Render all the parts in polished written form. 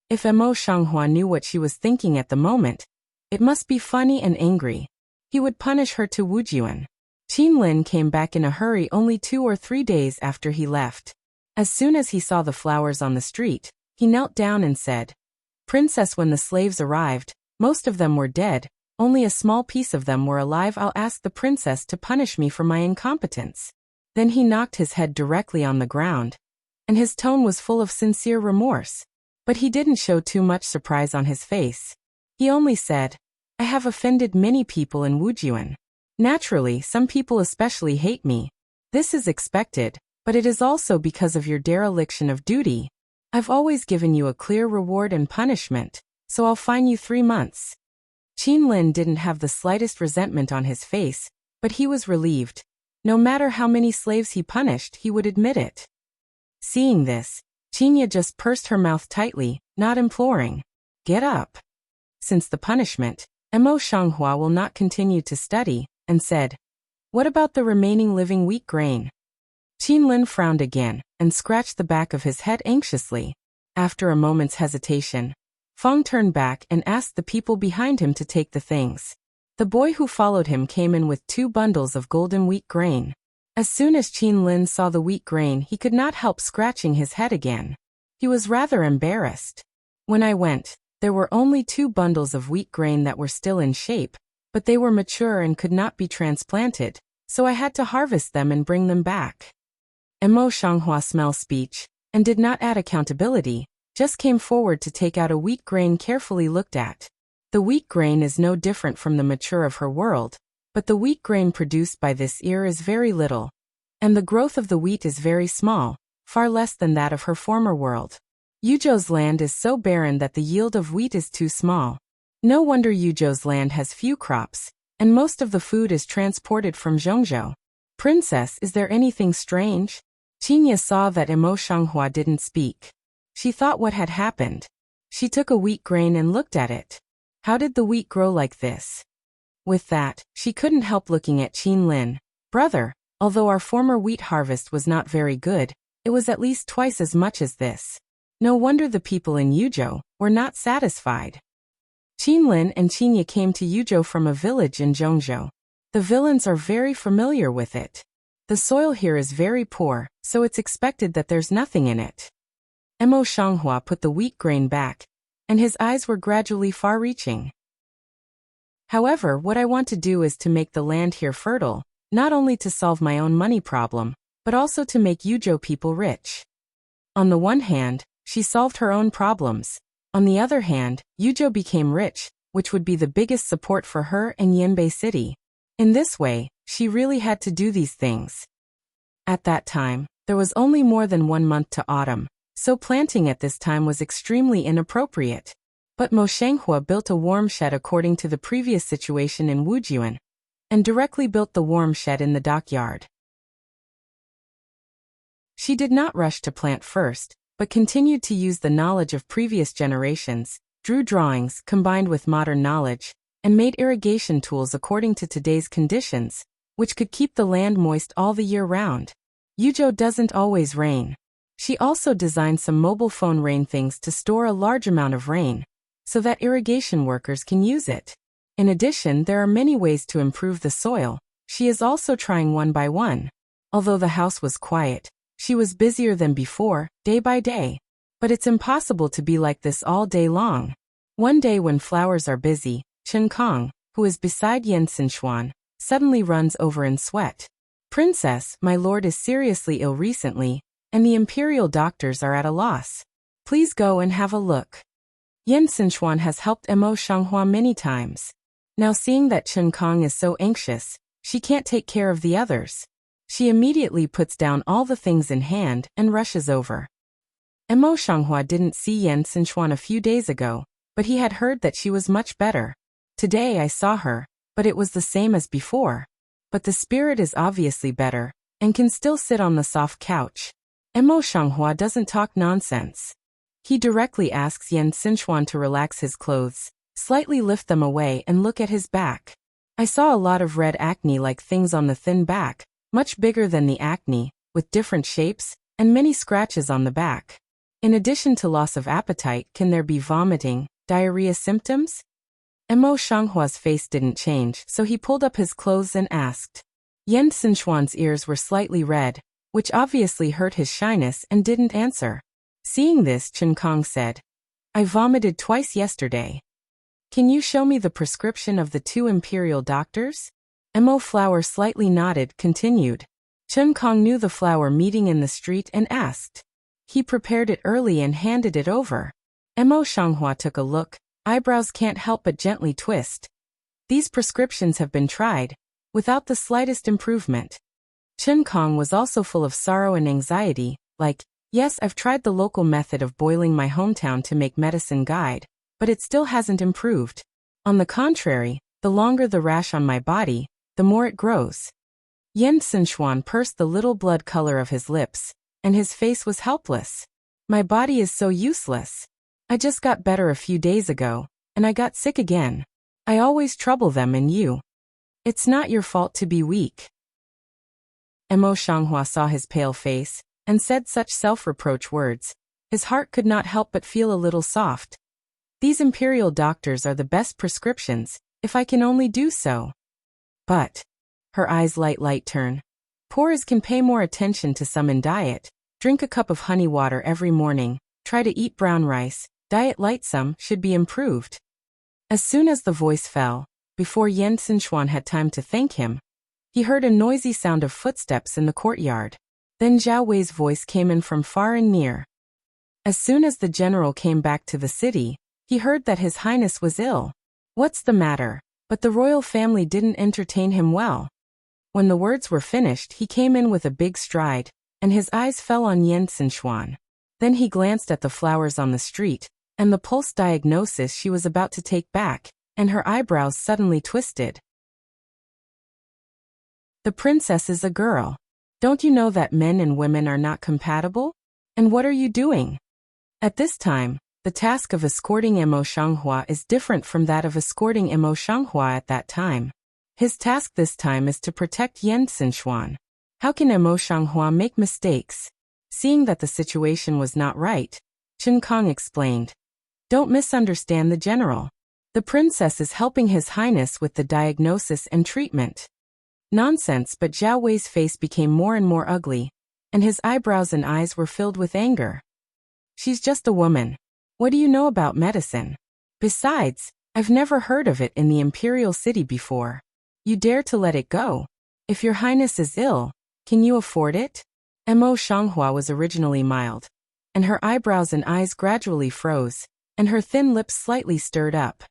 If Mo Shanghua knew what she was thinking at the moment, it must be funny and angry. He would punish her to Wujuan. Qin Lin came back in a hurry only 2 or 3 days after he left. As soon as he saw the flowers on the street, he knelt down and said, "Princess, when the slaves arrived, most of them were dead, only a small piece of them were alive. I'll ask the princess to punish me for my incompetence." Then he knocked his head directly on the ground, and his tone was full of sincere remorse. But he didn't show too much surprise on his face. He only said, "I have offended many people in Wujuan. Naturally, some people especially hate me. This is expected, but it is also because of your dereliction of duty. I've always given you a clear reward and punishment, so I'll fine you 3 months." Qin Lin didn't have the slightest resentment on his face, but he was relieved. No matter how many slaves he punished, he would admit it. Seeing this, Qinya just pursed her mouth tightly, not imploring, "Get up." Since the punishment, Mo Shanghua will not continue to study, and said, "What about the remaining living wheat grain?" Qin Lin frowned again, and scratched the back of his head anxiously. After a moment's hesitation, Feng turned back and asked the people behind him to take the things. The boy who followed him came in with 2 bundles of golden wheat grain. As soon as Qin Lin saw the wheat grain, he could not help scratching his head again. He was rather embarrassed. "When I went, there were only 2 bundles of wheat grain that were still in shape, but they were mature and could not be transplanted, so I had to harvest them and bring them back." Mo Shanghua smelled speech, and did not add accountability, just came forward to take out a wheat grain carefully looked at. The wheat grain is no different from the mature of her world, but the wheat grain produced by this ear is very little, and the growth of the wheat is very small, far less than that of her former world. Yuzhou's land is so barren that the yield of wheat is too small. No wonder Yuzhou's land has few crops, and most of the food is transported from Zhongzhou. "Princess, is there anything strange?" Qinya saw that Mo Shanghua didn't speak. She thought what had happened. She took a wheat grain and looked at it. How did the wheat grow like this? With that, she couldn't help looking at Qin Lin. "Brother, although our former wheat harvest was not very good, it was at least twice as much as this. No wonder the people in Yuzhou were not satisfied." Qin Lin and Qinya came to Yuzhou from a village in Zhongzhou. The villains are very familiar with it. The soil here is very poor, so it's expected that there's nothing in it. Mo Shanghua put the wheat grain back, and his eyes were gradually far-reaching. "However, what I want to do is to make the land here fertile, not only to solve my own money problem, but also to make Yuzhou people rich." On the one hand, she solved her own problems. On the other hand, Yuzhou became rich, which would be the biggest support for her and Yanbei City. In this way, she really had to do these things. At that time, there was only more than 1 month to autumn, so planting at this time was extremely inappropriate. But Mo Shanghua built a warm shed according to the previous situation in Wujuan, and directly built the warm shed in the dockyard. She did not rush to plant first, but continued to use the knowledge of previous generations, drew drawings combined with modern knowledge, and made irrigation tools according to today's conditions, which could keep the land moist all the year round. Yuzhou doesn't always rain. She also designed some mobile phone rain things to store a large amount of rain, so that irrigation workers can use it. In addition, there are many ways to improve the soil. She is also trying one by one. Although the house was quiet, she was busier than before, day by day. But it's impossible to be like this all day long. One day when flowers are busy, Chen Kong, who is beside Yan Xinchuan, suddenly runs over in sweat. "Princess, my lord is seriously ill recently, and the imperial doctors are at a loss. Please go and have a look." Yan Xinchuan has helped Mo Shanghua many times. Now seeing that Chen Kong is so anxious, she can't take care of the others. She immediately puts down all the things in hand and rushes over. Mo Shanghua didn't see Yan Xinchuan a few days ago, but he had heard that she was much better. "Today I saw her, but it was the same as before. But the spirit is obviously better, and can still sit on the soft couch." Mo Shanghua doesn't talk nonsense. He directly asks Yan Xinchuan to relax his clothes, slightly lift them away and look at his back. "I saw a lot of red acne-like things on the thin back, much bigger than the acne, with different shapes, and many scratches on the back." In addition to loss of appetite, can there be vomiting, diarrhea symptoms? Mo Shanghua's face didn't change, so he pulled up his clothes and asked. Yen Xinchuan's ears were slightly red, which obviously hurt his shyness, and didn't answer. Seeing this, Chen Kong said, I vomited twice yesterday. Can you show me the prescription of the 2 imperial doctors? Mo Flower slightly nodded, continued. Chen Kong knew the flower meeting in the street and asked. He prepared it early and handed it over. Mo Shanghua took a look, eyebrows can't help but gently twist. These prescriptions have been tried, without the slightest improvement. Chen Kong was also full of sorrow and anxiety, like, yes, I've tried the local method of boiling my hometown to make medicine guide, but it still hasn't improved. On the contrary, the longer the rash on my body, the more it grows. Yen Xinchuan pursed the little blood color of his lips, and his face was helpless. My body is so useless. I just got better a few days ago, and I got sick again. I always trouble them and you. It's not your fault to be weak. Mo Shanghua saw his pale face, and said such self-reproach words. His heart could not help but feel a little soft. These imperial doctors are the best prescriptions, if I can only do so. But, her eyes light turn. Poors can pay more attention to some in diet, drink a cup of honey water every morning, try to eat brown rice, diet light some should be improved. As soon as the voice fell, before Yen Xinchuan had time to thank him, he heard a noisy sound of footsteps in the courtyard. Then Zhao Wei's voice came in from far and near. As soon as the general came back to the city, he heard that His Highness was ill. What's the matter? But the royal family didn't entertain him well. When the words were finished, he came in with a big stride, and his eyes fell on Yen Xinchuan. Then he glanced at the flowers on the street, and the pulse diagnosis she was about to take back, and her eyebrows suddenly twisted. The princess is a girl. Don't you know that men and women are not compatible? And what are you doing? At this time, the task of escorting Mo Shanghua is different from that of escorting Mo Shanghua at that time. His task this time is to protect Yen Xinchuan. How can Mo Shanghua make mistakes? Seeing that the situation was not right, Chen Kong explained. Don't misunderstand the general. The princess is helping His Highness with the diagnosis and treatment. Nonsense, but Zhao Wei's face became more and more ugly, and his eyebrows and eyes were filled with anger. She's just a woman. What do you know about medicine? Besides, I've never heard of it in the imperial city before. You dare to let it go? If your highness is ill, can you afford it? Mo Shanghua was originally mild, and her eyebrows and eyes gradually froze, and her thin lips slightly stirred up.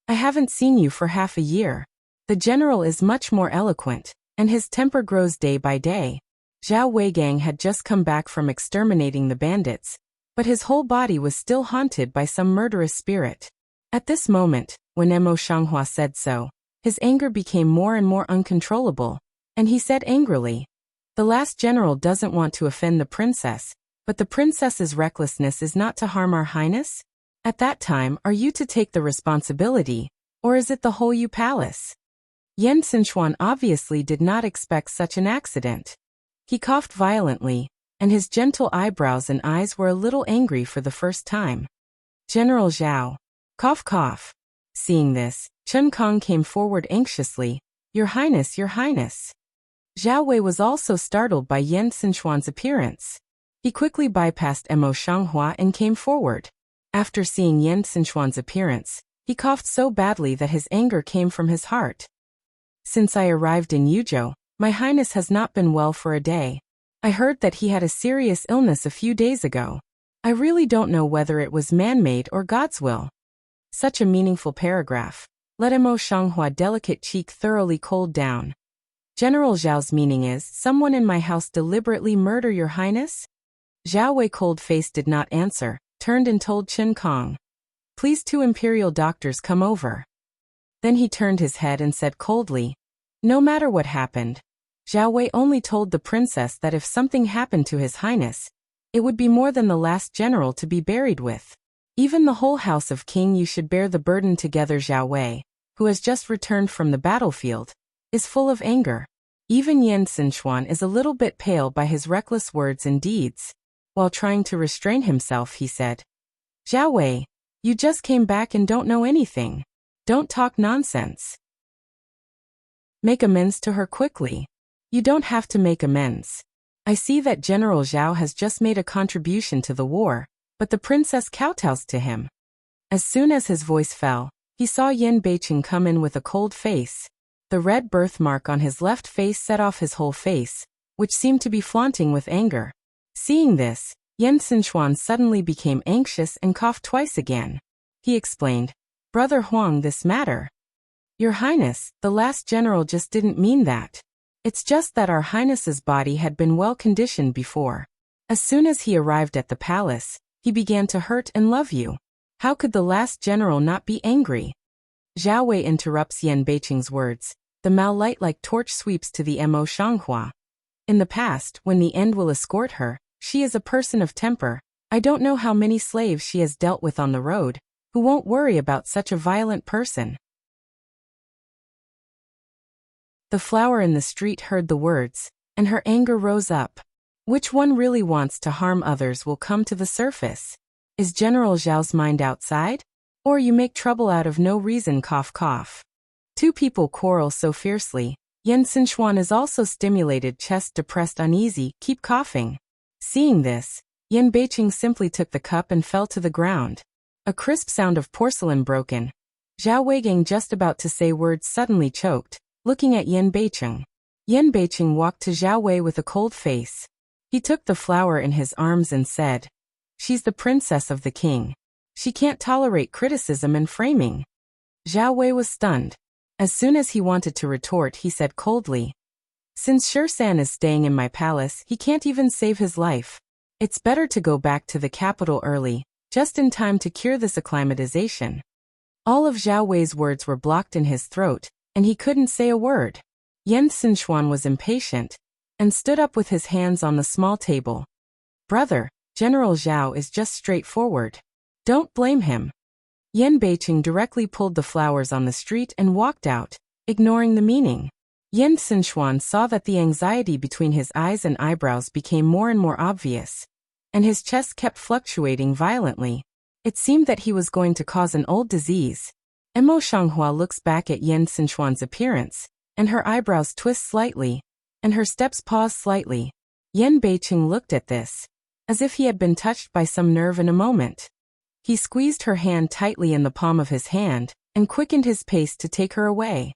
I haven't seen you for half a year. The general is much more eloquent, and his temper grows day by day. Zhao Weigang had just come back from exterminating the bandits, but his whole body was still haunted by some murderous spirit. At this moment, when Mo Shanghua said so, his anger became more and more uncontrollable, and he said angrily, the last general doesn't want to offend the princess, but the princess's recklessness is not to harm our highness? At that time, are you to take the responsibility, or is it the whole Yu palace? Yen Xinchuan obviously did not expect such an accident. He coughed violently, and his gentle eyebrows and eyes were a little angry for the first time. General Zhao. Cough cough. Seeing this, Chen Kong came forward anxiously. Your Highness, Your Highness. Zhao Wei was also startled by Yen Xinchuan's appearance. He quickly bypassed Mo Shanghua and came forward. After seeing Yen Xinchuan's appearance, he coughed so badly that his anger came from his heart. Since I arrived in Yuzhou, my highness has not been well for a day. I heard that he had a serious illness a few days ago. I really don't know whether it was man-made or God's will. Such a meaningful paragraph. Let Mo Shanghua delicate cheek thoroughly cooled down. General Zhao's meaning is, someone in my house deliberately murder your highness? Zhao Wei cold face did not answer, turned and told Chen Kong. Please 2 imperial doctors come over. Then he turned his head and said coldly, no matter what happened, Zhao Wei only told the princess that if something happened to His Highness, it would be more than the last general to be buried with. Even the whole house of King you should bear the burden together. Zhao Wei, who has just returned from the battlefield, is full of anger. Even Yen Xinchuan is a little bit pale by his reckless words and deeds. While trying to restrain himself, he said, Zhao Wei, you just came back and don't know anything. Don't talk nonsense. Make amends to her quickly. You don't have to make amends. I see that General Zhao has just made a contribution to the war, but the princess kowtows to him. As soon as his voice fell, he saw Yan Beiqing come in with a cold face. The red birthmark on his left face set off his whole face, which seemed to be flaunting with anger. Seeing this, Yan Xinchuan suddenly became anxious and coughed twice again. He explained, Brother Huang, this matter. Your Highness, the last general just didn't mean that. It's just that our Highness's body had been well conditioned before. As soon as he arrived at the palace, he began to hurt and love you. How could the last general not be angry? Zhao Wei interrupts Yan Beiqing's words. The light-like torch sweeps to the Mo Shanghua. In the past, when the end will escort her, she is a person of temper. I don't know how many slaves she has dealt with on the road, who won't worry about such a violent person. The flower in the street heard the words, and her anger rose up. Which one really wants to harm others will come to the surface. Is General Zhao's mind outside? Or you make trouble out of no reason, cough cough. Two people quarrel so fiercely. Yan Xinchuan is also stimulated, chest depressed, uneasy, keep coughing. Seeing this, Yan Beiqing simply took the cup and fell to the ground. A crisp sound of porcelain broken. Zhao Weigang, just about to say words, suddenly choked, looking at Yan Beiqing. Yan Beiqing walked to Zhao Wei with a cold face. He took the flower in his arms and said, She's the princess of the king. She can't tolerate criticism and framing. Zhao Wei was stunned. As soon as he wanted to retort, he said coldly, Since Shersan is staying in my palace, he can't even save his life. It's better to go back to the capital early, just in time to cure this acclimatization. All of Zhao Wei's words were blocked in his throat, and he couldn't say a word. Yan Xinchuan was impatient, and stood up with his hands on the small table. Brother, General Zhao is just straightforward. Don't blame him. Yan Beiqing directly pulled the flowers on the street and walked out, ignoring the meaning. Yan Xinchuan saw that the anxiety between his eyes and eyebrows became more and more obvious, and his chest kept fluctuating violently. It seemed that he was going to cause an old disease. Mo Shanghua looks back at Yan Xinchuan's appearance, and her eyebrows twist slightly, and her steps pause slightly. Yan Beiqing looked at this, as if he had been touched by some nerve in a moment. He squeezed her hand tightly in the palm of his hand, and quickened his pace to take her away.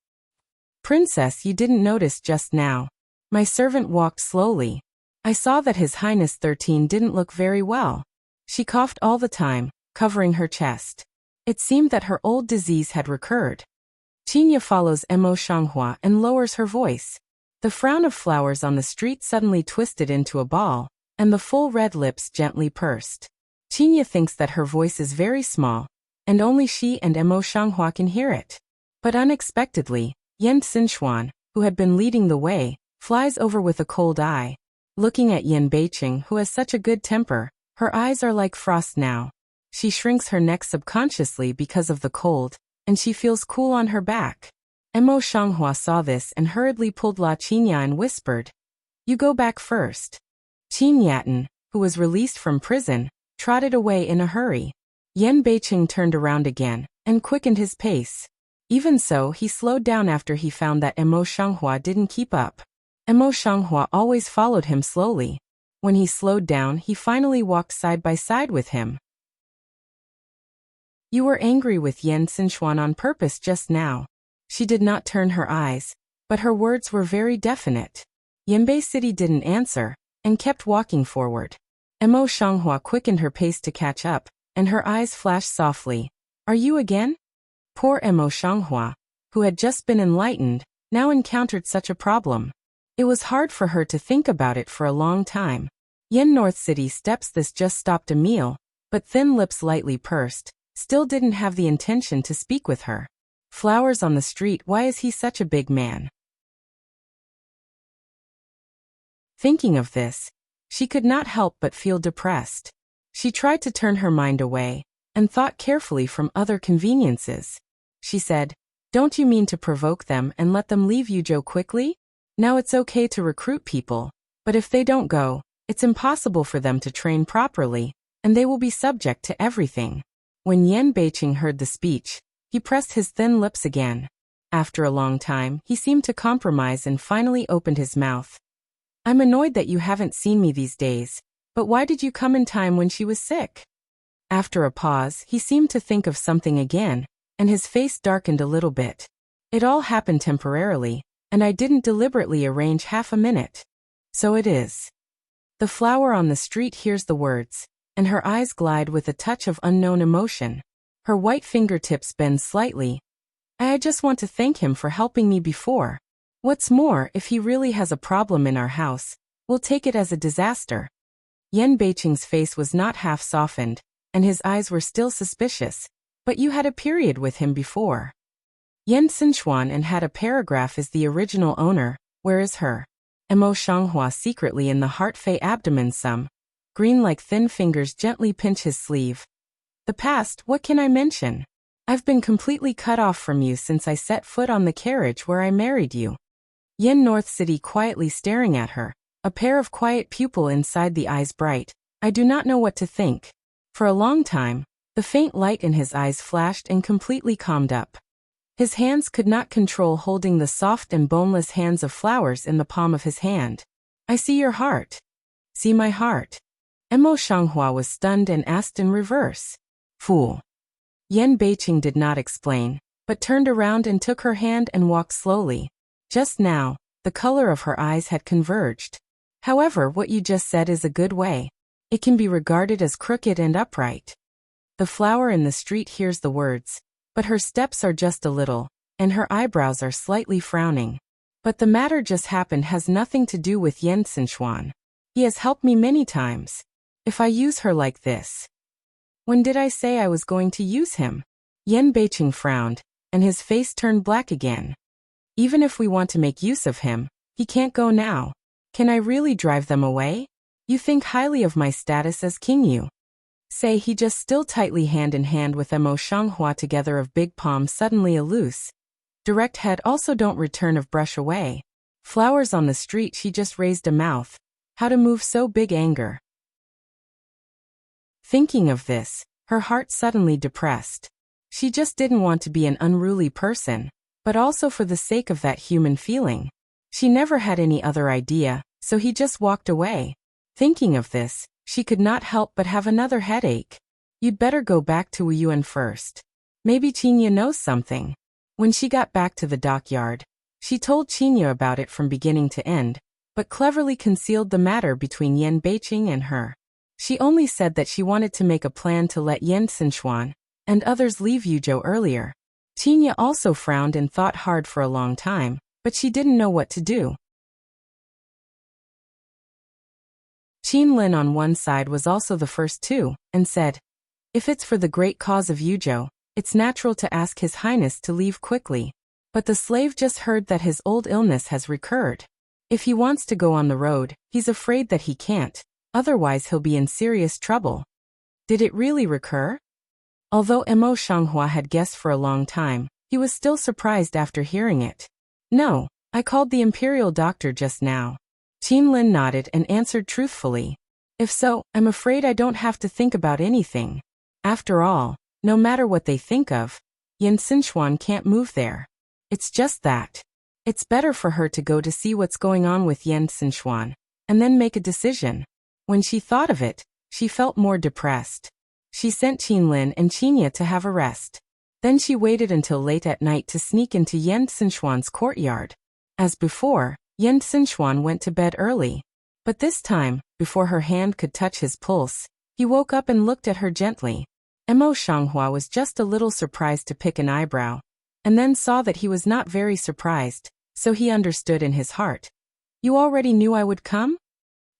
Princess, you didn't notice just now. My servant walked slowly. I saw that His Highness 13 didn't look very well. She coughed all the time, covering her chest. It seemed that her old disease had recurred. Qinya follows Mo Shanghua and lowers her voice. The frown of flowers on the street suddenly twisted into a ball, and the full red lips gently pursed. Qinya thinks that her voice is very small, and only she and Mo Shanghua can hear it. But unexpectedly, Yan Xinchuan, who had been leading the way, flies over with a cold eye. Looking at Yan Beiqing, who has such a good temper, her eyes are like frost now. She shrinks her neck subconsciously because of the cold, and she feels cool on her back. Mo Shanghua saw this and hurriedly pulled La Qinya and whispered, You go back first. Qin Yatan, who was released from prison, trotted away in a hurry. Yan Beiqing turned around again, and quickened his pace. Even so, he slowed down after he found that Mo Shanghua didn't keep up. Mo Shanghua always followed him slowly. When he slowed down, he finally walked side by side with him. You were angry with Yan Xinchuan on purpose just now. She did not turn her eyes, but her words were very definite. Yanbei City didn't answer, and kept walking forward. Mo Shanghua quickened her pace to catch up, and her eyes flashed softly. Are you again? Poor Mo Shanghua, who had just been enlightened, now encountered such a problem. It was hard for her to think about it for a long time. Yan North City steps this just stopped a meal, but thin lips lightly pursed, still didn't have the intention to speak with her. Flowers on the street, why is he such a big man? Thinking of this, she could not help but feel depressed. She tried to turn her mind away, and thought carefully from other conveniences. She said, Don't you mean to provoke them and let them leave Yuzhou quickly? Now it's okay to recruit people, but if they don't go, It's impossible for them to train properly, and they will be subject to everything. When Yan Beiqing heard the speech, he pressed his thin lips again. After a long time, he seemed to compromise and finally opened his mouth. I'm annoyed that you haven't seen me these days, but why did you come in time when she was sick? After a pause, he seemed to think of something again, and his face darkened a little bit. It all happened temporarily, and I didn't deliberately arrange half a minute. So it is. The flower on the street hears the words, and her eyes glide with a touch of unknown emotion. Her white fingertips bend slightly. I just want to thank him for helping me before. What's more, if he really has a problem in our house, we'll take it as a disaster. Yan Beiqing's face was not half softened, and his eyes were still suspicious. But you had a period with him before. Yan Xinchuan and had a paragraph is the original owner. Where is her? Mo Shanghua secretly in the heart-fei abdomen some. Green like thin fingers gently pinch his sleeve. The past, what can I mention? I've been completely cut off from you since I set foot on the carriage where I married you. Yen North City quietly staring at her, a pair of quiet pupil inside the eyes bright. I do not know what to think. For a long time, the faint light in his eyes flashed and completely calmed up. His hands could not control holding the soft and boneless hands of flowers in the palm of his hand. I see your heart. See my heart. Mo Shanghua was stunned and asked in reverse. Fool. Yan Beiqing did not explain, but turned around and took her hand and walked slowly. Just now, the color of her eyes had converged. However, what you just said is a good way. It can be regarded as crooked and upright. The flower in the street hears the words, but her steps are just a little, and her eyebrows are slightly frowning. But the matter just happened has nothing to do with Yan Xinchuan. He has helped me many times. If I use her like this. When did I say I was going to use him? Yan Beiqing frowned, and his face turned black again. Even if we want to make use of him, he can't go now. Can I really drive them away? You think highly of my status as king you. Say he just still tightly hand in hand with Mo Shanghua together of big palm suddenly a loose. Direct head also don't return of brush away. Flowers on the street she just raised a mouth. How to move so big anger. Thinking of this, her heart suddenly depressed. She just didn't want to be an unruly person, but also for the sake of that human feeling. She never had any other idea, so he just walked away. Thinking of this, she could not help but have another headache. You'd better go back to Wuyuan first. Maybe Qinya knows something. When she got back to the dockyard, she told Qinya about it from beginning to end, but cleverly concealed the matter between Yan Beiqing and her. She only said that she wanted to make a plan to let Yan Xinchuan and others leave Yuzhou earlier. Qinya also frowned and thought hard for a long time, but she didn't know what to do. Qin Lin on one side was also the first too, and said, if it's for the great cause of Yuzhou, it's natural to ask His Highness to leave quickly. But the slave just heard that his old illness has recurred. If he wants to go on the road, he's afraid that he can't, otherwise he'll be in serious trouble. Did it really recur? Although Mo Shanghua had guessed for a long time, he was still surprised after hearing it. No, I called the imperial doctor just now. Qin Lin nodded and answered truthfully. If so, I'm afraid I don't have to think about anything. After all, no matter what they think of, Yan Xinchuan can't move there. It's just that. It's better for her to go to see what's going on with Yan Xinchuan, and then make a decision. When she thought of it, she felt more depressed. She sent Qin Lin and Qinya to have a rest. Then she waited until late at night to sneak into Yan Xinchuan's courtyard. As before, Yan Xinchuan went to bed early. But this time, before her hand could touch his pulse, he woke up and looked at her gently. Mo Shanghua was just a little surprised to pick an eyebrow, and then saw that he was not very surprised, so he understood in his heart. You already knew I would come?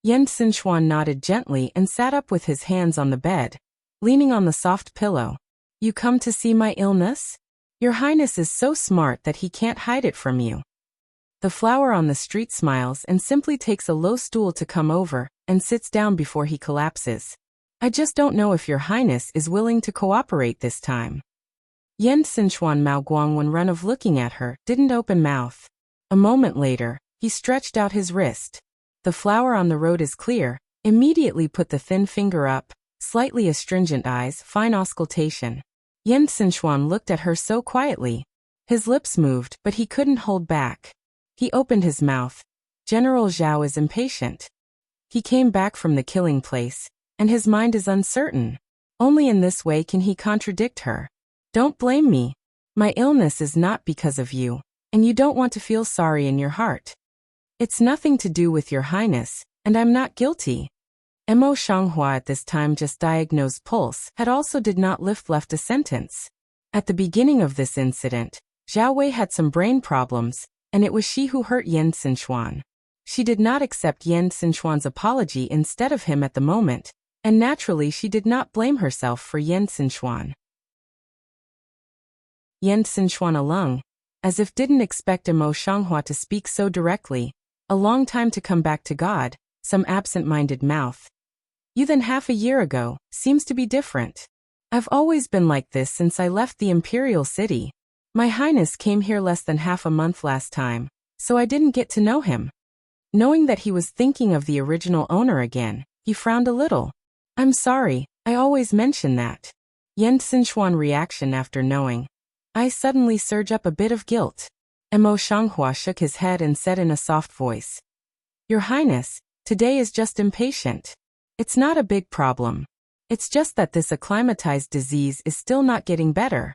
Yan Xinchuan nodded gently and sat up with his hands on the bed, leaning on the soft pillow. You come to see my illness? Your Highness is so smart that he can't hide it from you. The flower on the street smiles and simply takes a low stool to come over, and sits down before he collapses. I just don't know if your Highness is willing to cooperate this time. Yan Xinchuan Maoguang, when run of looking at her, didn't open mouth. A moment later, he stretched out his wrist. The flower on the road is clear, Immediately put the thin finger up, slightly astringent eyes, fine auscultation. Yen Xinchuan looked at her so quietly. His lips moved, but he couldn't hold back. He opened his mouth. General Zhao is impatient. He came back from the killing place, and his mind is uncertain. Only in this way can he contradict her. Don't blame me. My illness is not because of you, and you don't want to feel sorry in your heart. It's nothing to do with your highness, and I'm not guilty. Mo Shanghua at this time just diagnosed pulse, had also did not left a sentence. At the beginning of this incident, Zhao Wei had some brain problems, and it was she who hurt Yen Xinchuan. She did not accept Yen Xinchuan's apology instead of him at the moment, and naturally she did not blame herself for Yen Xinchuan. Yen Xinchuan alone, as if didn't expect Mo Shanghua to speak so directly. A long time to come back to God, some absent-minded mouth. You then half a year ago, seems to be different. I've always been like this since I left the imperial city. My highness came here less than half a month last time, so I didn't get to know him. Knowing that he was thinking of the original owner again, he frowned a little. I'm sorry, I always mention that. Yen Xinchuan reaction after knowing. I suddenly surge up a bit of guilt. Mo Shanghua shook his head and said in a soft voice. Your highness, today is just impatient. It's not a big problem. It's just that this acclimatized disease is still not getting better.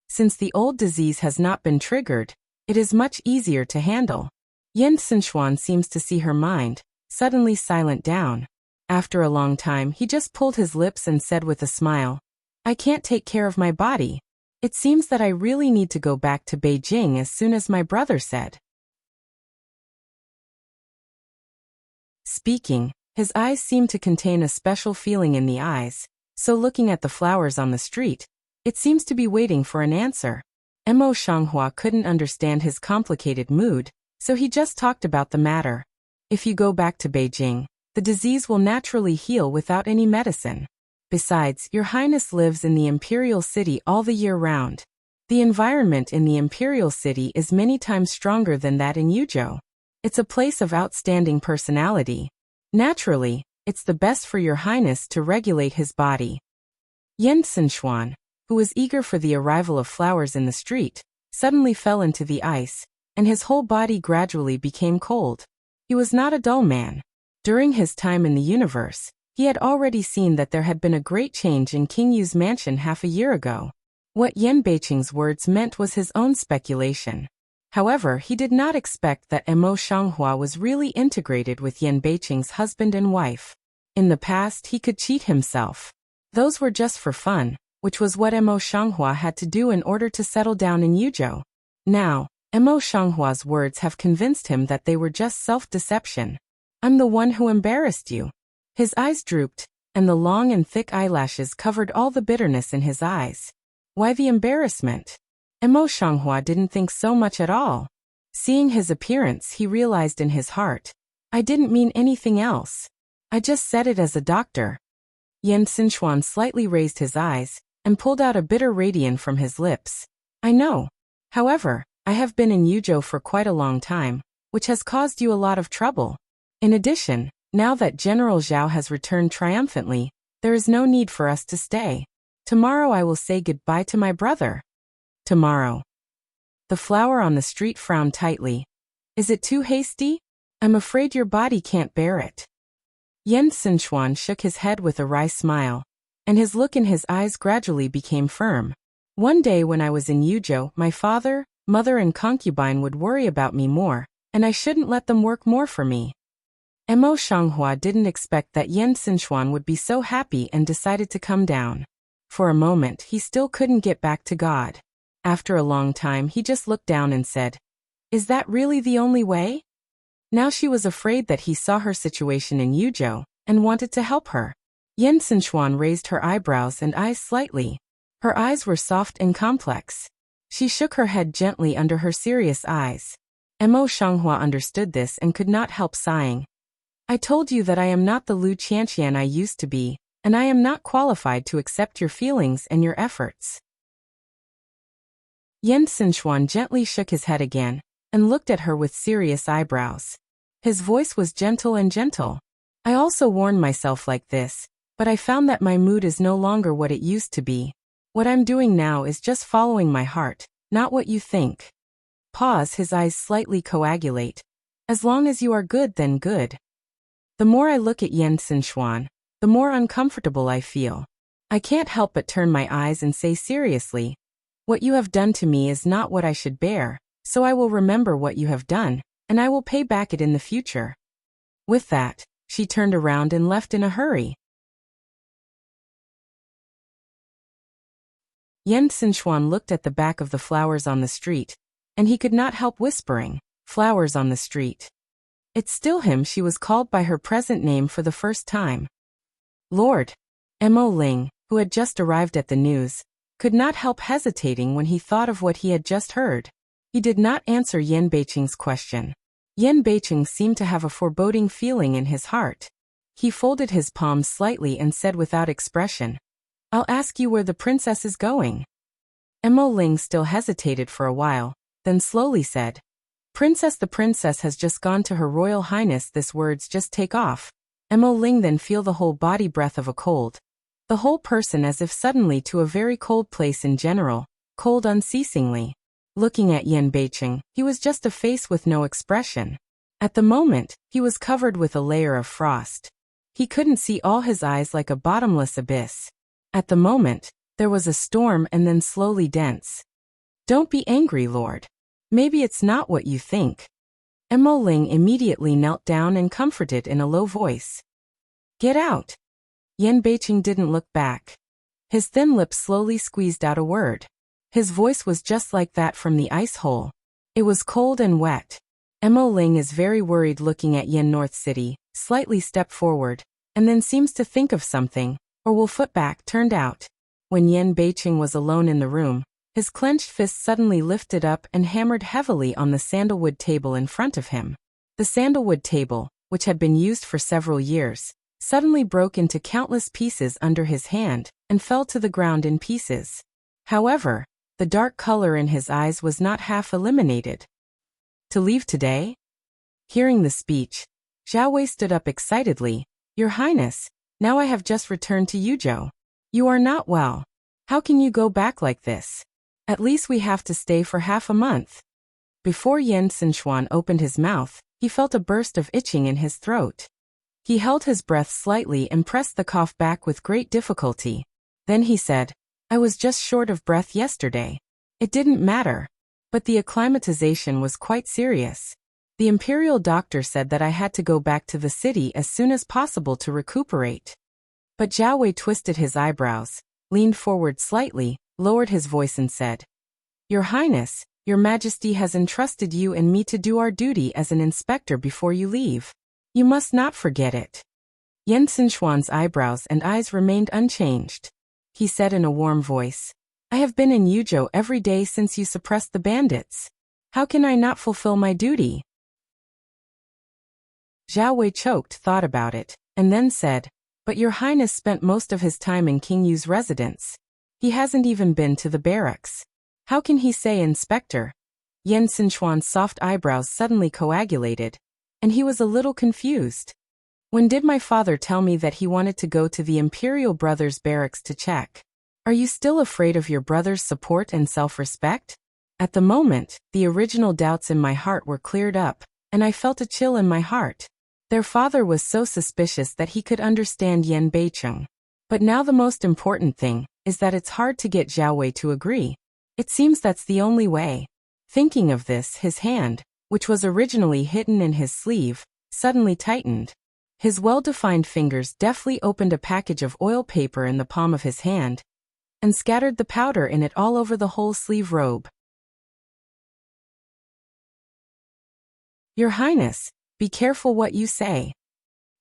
Since the old disease has not been triggered, it is much easier to handle. Yen Xinchuan seems to see her mind, suddenly silent down. After a long time he just pulled his lips and said with a smile, I can't take care of my body. It seems that I really need to go back to Beijing as soon as my brother said. Speaking, his eyes seemed to contain a special feeling in the eyes, so looking at the flowers on the street, it seems to be waiting for an answer. Mo Shanghua couldn't understand his complicated mood, so he just talked about the matter. If you go back to Beijing, the disease will naturally heal without any medicine. Besides, your highness lives in the imperial city all the year round. The environment in the imperial city is many times stronger than that in Yuzhou. It's a place of outstanding personality. Naturally, it's the best for your highness to regulate his body. Yen Xinchuan, who was eager for the arrival of flowers in the street, suddenly fell into the ice, and his whole body gradually became cold. He was not a dull man. During his time in the universe, he had already seen that there had been a great change in King Yu's mansion half a year ago. What Yan Beiqing's words meant was his own speculation. However, he did not expect that Mo Shanghua was really integrated with Yan Beiqing's husband and wife. In the past he could cheat himself. Those were just for fun, which was what Mo Shanghua had to do in order to settle down in Yuzhou. Now, Mo Shanghua's words have convinced him that they were just self-deception. I'm the one who embarrassed you. His eyes drooped, and the long and thick eyelashes covered all the bitterness in his eyes. Why the embarrassment? Mo Shanghua didn't think so much at all. Seeing his appearance, he realized in his heart, I didn't mean anything else. I just said it as a doctor. Yen Xinchuan slightly raised his eyes, and pulled out a bitter radiance from his lips. I know. However, I have been in Yuzhou for quite a long time, which has caused you a lot of trouble. In addition, now that General Zhao has returned triumphantly, there is no need for us to stay. Tomorrow I will say goodbye to my brother. Tomorrow. The flower on the street frowned tightly. Is it too hasty? I'm afraid your body can't bear it. Yen Xinchuan shook his head with a wry smile, and his look in his eyes gradually became firm. One day when I was in Yuzhou, my father, mother and concubine would worry about me more, and I shouldn't let them work more for me. Mo Shanghua didn't expect that Yen Xinchuan would be so happy and decided to come down. For a moment he still couldn't get back to God. After a long time he just looked down and said, Is that really the only way? Now she was afraid that he saw her situation in Yuzhou, and wanted to help her. Yen Xinchuan raised her eyebrows and eyes slightly. Her eyes were soft and complex. She shook her head gently under her serious eyes. Mo Shanghua understood this and could not help sighing. I told you that I am not the Lu Qianqian I used to be, and I am not qualified to accept your feelings and your efforts. Yen Xinchuan gently shook his head again, and looked at her with serious eyebrows. His voice was gentle and gentle. I also warned myself like this, but I found that my mood is no longer what it used to be. What I'm doing now is just following my heart, not what you think. Pause, his eyes slightly coagulate. As long as you are good, then good. The more I look at Yen Sinshuan, the more uncomfortable I feel. I can't help but turn my eyes and say seriously, what you have done to me is not what I should bear, so I will remember what you have done, and I will pay back it in the future. With that, she turned around and left in a hurry. Yen Sinshuan looked at the back of the flowers on the street, and he could not help whispering, flowers on the street. It's still him. She was called by her present name for the first time. Lord Mo Ling, who had just arrived at the news, could not help hesitating when he thought of what he had just heard. He did not answer Yen Beiqing's question. Yen Beiqing seemed to have a foreboding feeling in his heart. He folded his palms slightly and said without expression, I'll ask you where the princess is going. Mo Ling still hesitated for a while, then slowly said, Princess, the princess has just gone to Her Royal Highness. This words just take off. Mo Ling then feel the whole body breath of a cold. The whole person as if suddenly to a very cold place in general, cold unceasingly. Looking at Yen Beiqing, he was just a face with no expression. At the moment, he was covered with a layer of frost. He couldn't see all his eyes like a bottomless abyss. At the moment, there was a storm and then slowly dense. Don't be angry, Lord. Maybe it's not what you think. Mo Ling immediately knelt down and comforted in a low voice. Get out. Yen Beiqing didn't look back. His thin lips slowly squeezed out a word. His voice was just like that from the ice hole. It was cold and wet. Mo Ling is very worried looking at Yen North City, slightly stepped forward, and then seems to think of something, or will foot back turned out. When Yen Beiqing was alone in the room, his clenched fist suddenly lifted up and hammered heavily on the sandalwood table in front of him. The sandalwood table, which had been used for several years, suddenly broke into countless pieces under his hand and fell to the ground in pieces. However, the dark color in his eyes was not half eliminated. To leave today? Hearing the speech, Zhao Wei stood up excitedly. Your Highness, now I have just returned to Yuzhou. You are not well. How can you go back like this? At least we have to stay for half a month. Before Yen Sinshuan opened his mouth, he felt a burst of itching in his throat. He held his breath slightly and pressed the cough back with great difficulty. Then he said, I was just short of breath yesterday. It didn't matter. But the acclimatization was quite serious. The imperial doctor said that I had to go back to the city as soon as possible to recuperate. But Zhao Wei twisted his eyebrows, leaned forward slightly, lowered his voice and said, Your Highness, Your Majesty has entrusted you and me to do our duty as an inspector before you leave. You must not forget it. Yen Sinshuan's eyebrows and eyes remained unchanged. He said in a warm voice, I have been in Yuzhou every day since you suppressed the bandits. How can I not fulfill my duty? Zhao Wei choked, thought about it, and then said, But Your Highness spent most of his time in King Yu's residence. He hasn't even been to the barracks. How can he say inspector? Yen Sinshuan's soft eyebrows suddenly coagulated, and he was a little confused. When did my father tell me that he wanted to go to the Imperial Brothers' barracks to check? Are you still afraid of your brother's support and self-respect? At the moment, the original doubts in my heart were cleared up, and I felt a chill in my heart. Their father was so suspicious that he could understand Yen Beiqing. But now the most important thing is that it's hard to get Zhao Wei to agree. It seems that's the only way. Thinking of this, his hand, which was originally hidden in his sleeve, suddenly tightened. His well-defined fingers deftly opened a package of oil paper in the palm of his hand and scattered the powder in it all over the whole sleeve robe. Your Highness, be careful what you say.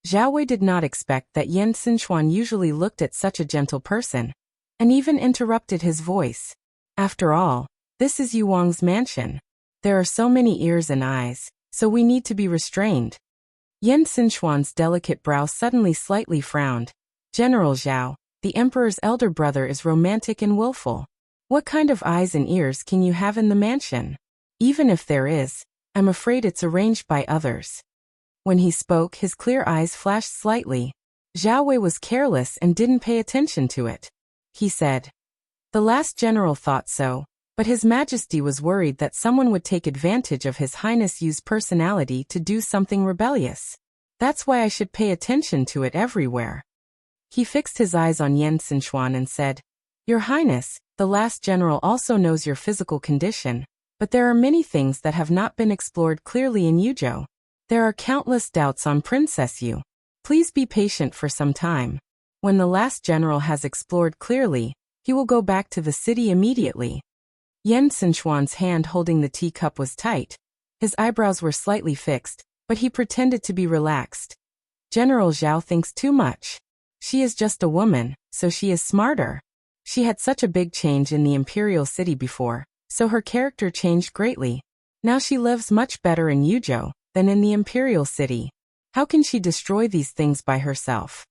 Zhao Wei did not expect that Yen Sinshuan usually looked at such a gentle person, and even interrupted his voice. After all, this is Yu Wang's mansion. There are so many ears and eyes, so we need to be restrained. Yen Sinshuan's delicate brow suddenly slightly frowned. General Zhao, the emperor's elder brother is romantic and willful. What kind of eyes and ears can you have in the mansion? Even if there is, I'm afraid it's arranged by others. When he spoke, his clear eyes flashed slightly. Zhao Wei was careless and didn't pay attention to it. He said, "The last general thought so, but His Majesty was worried that someone would take advantage of His Highness Yu's personality to do something rebellious. That's why I should pay attention to it everywhere." He fixed his eyes on Yan Xinchuan and said, "Your Highness, the last general also knows your physical condition, but there are many things that have not been explored clearly in Yuzhou. There are countless doubts on Princess Yu. Please be patient for some time. When the last general has explored clearly, he will go back to the city immediately." Yan Xinchuan's hand holding the teacup was tight. His eyebrows were slightly fixed, but he pretended to be relaxed. "General Zhao thinks too much. She is just a woman, so she is smarter." She had such a big change in the imperial city before, so her character changed greatly. Now she lives much better in Yuzhou than in the imperial city. How can she destroy these things by herself?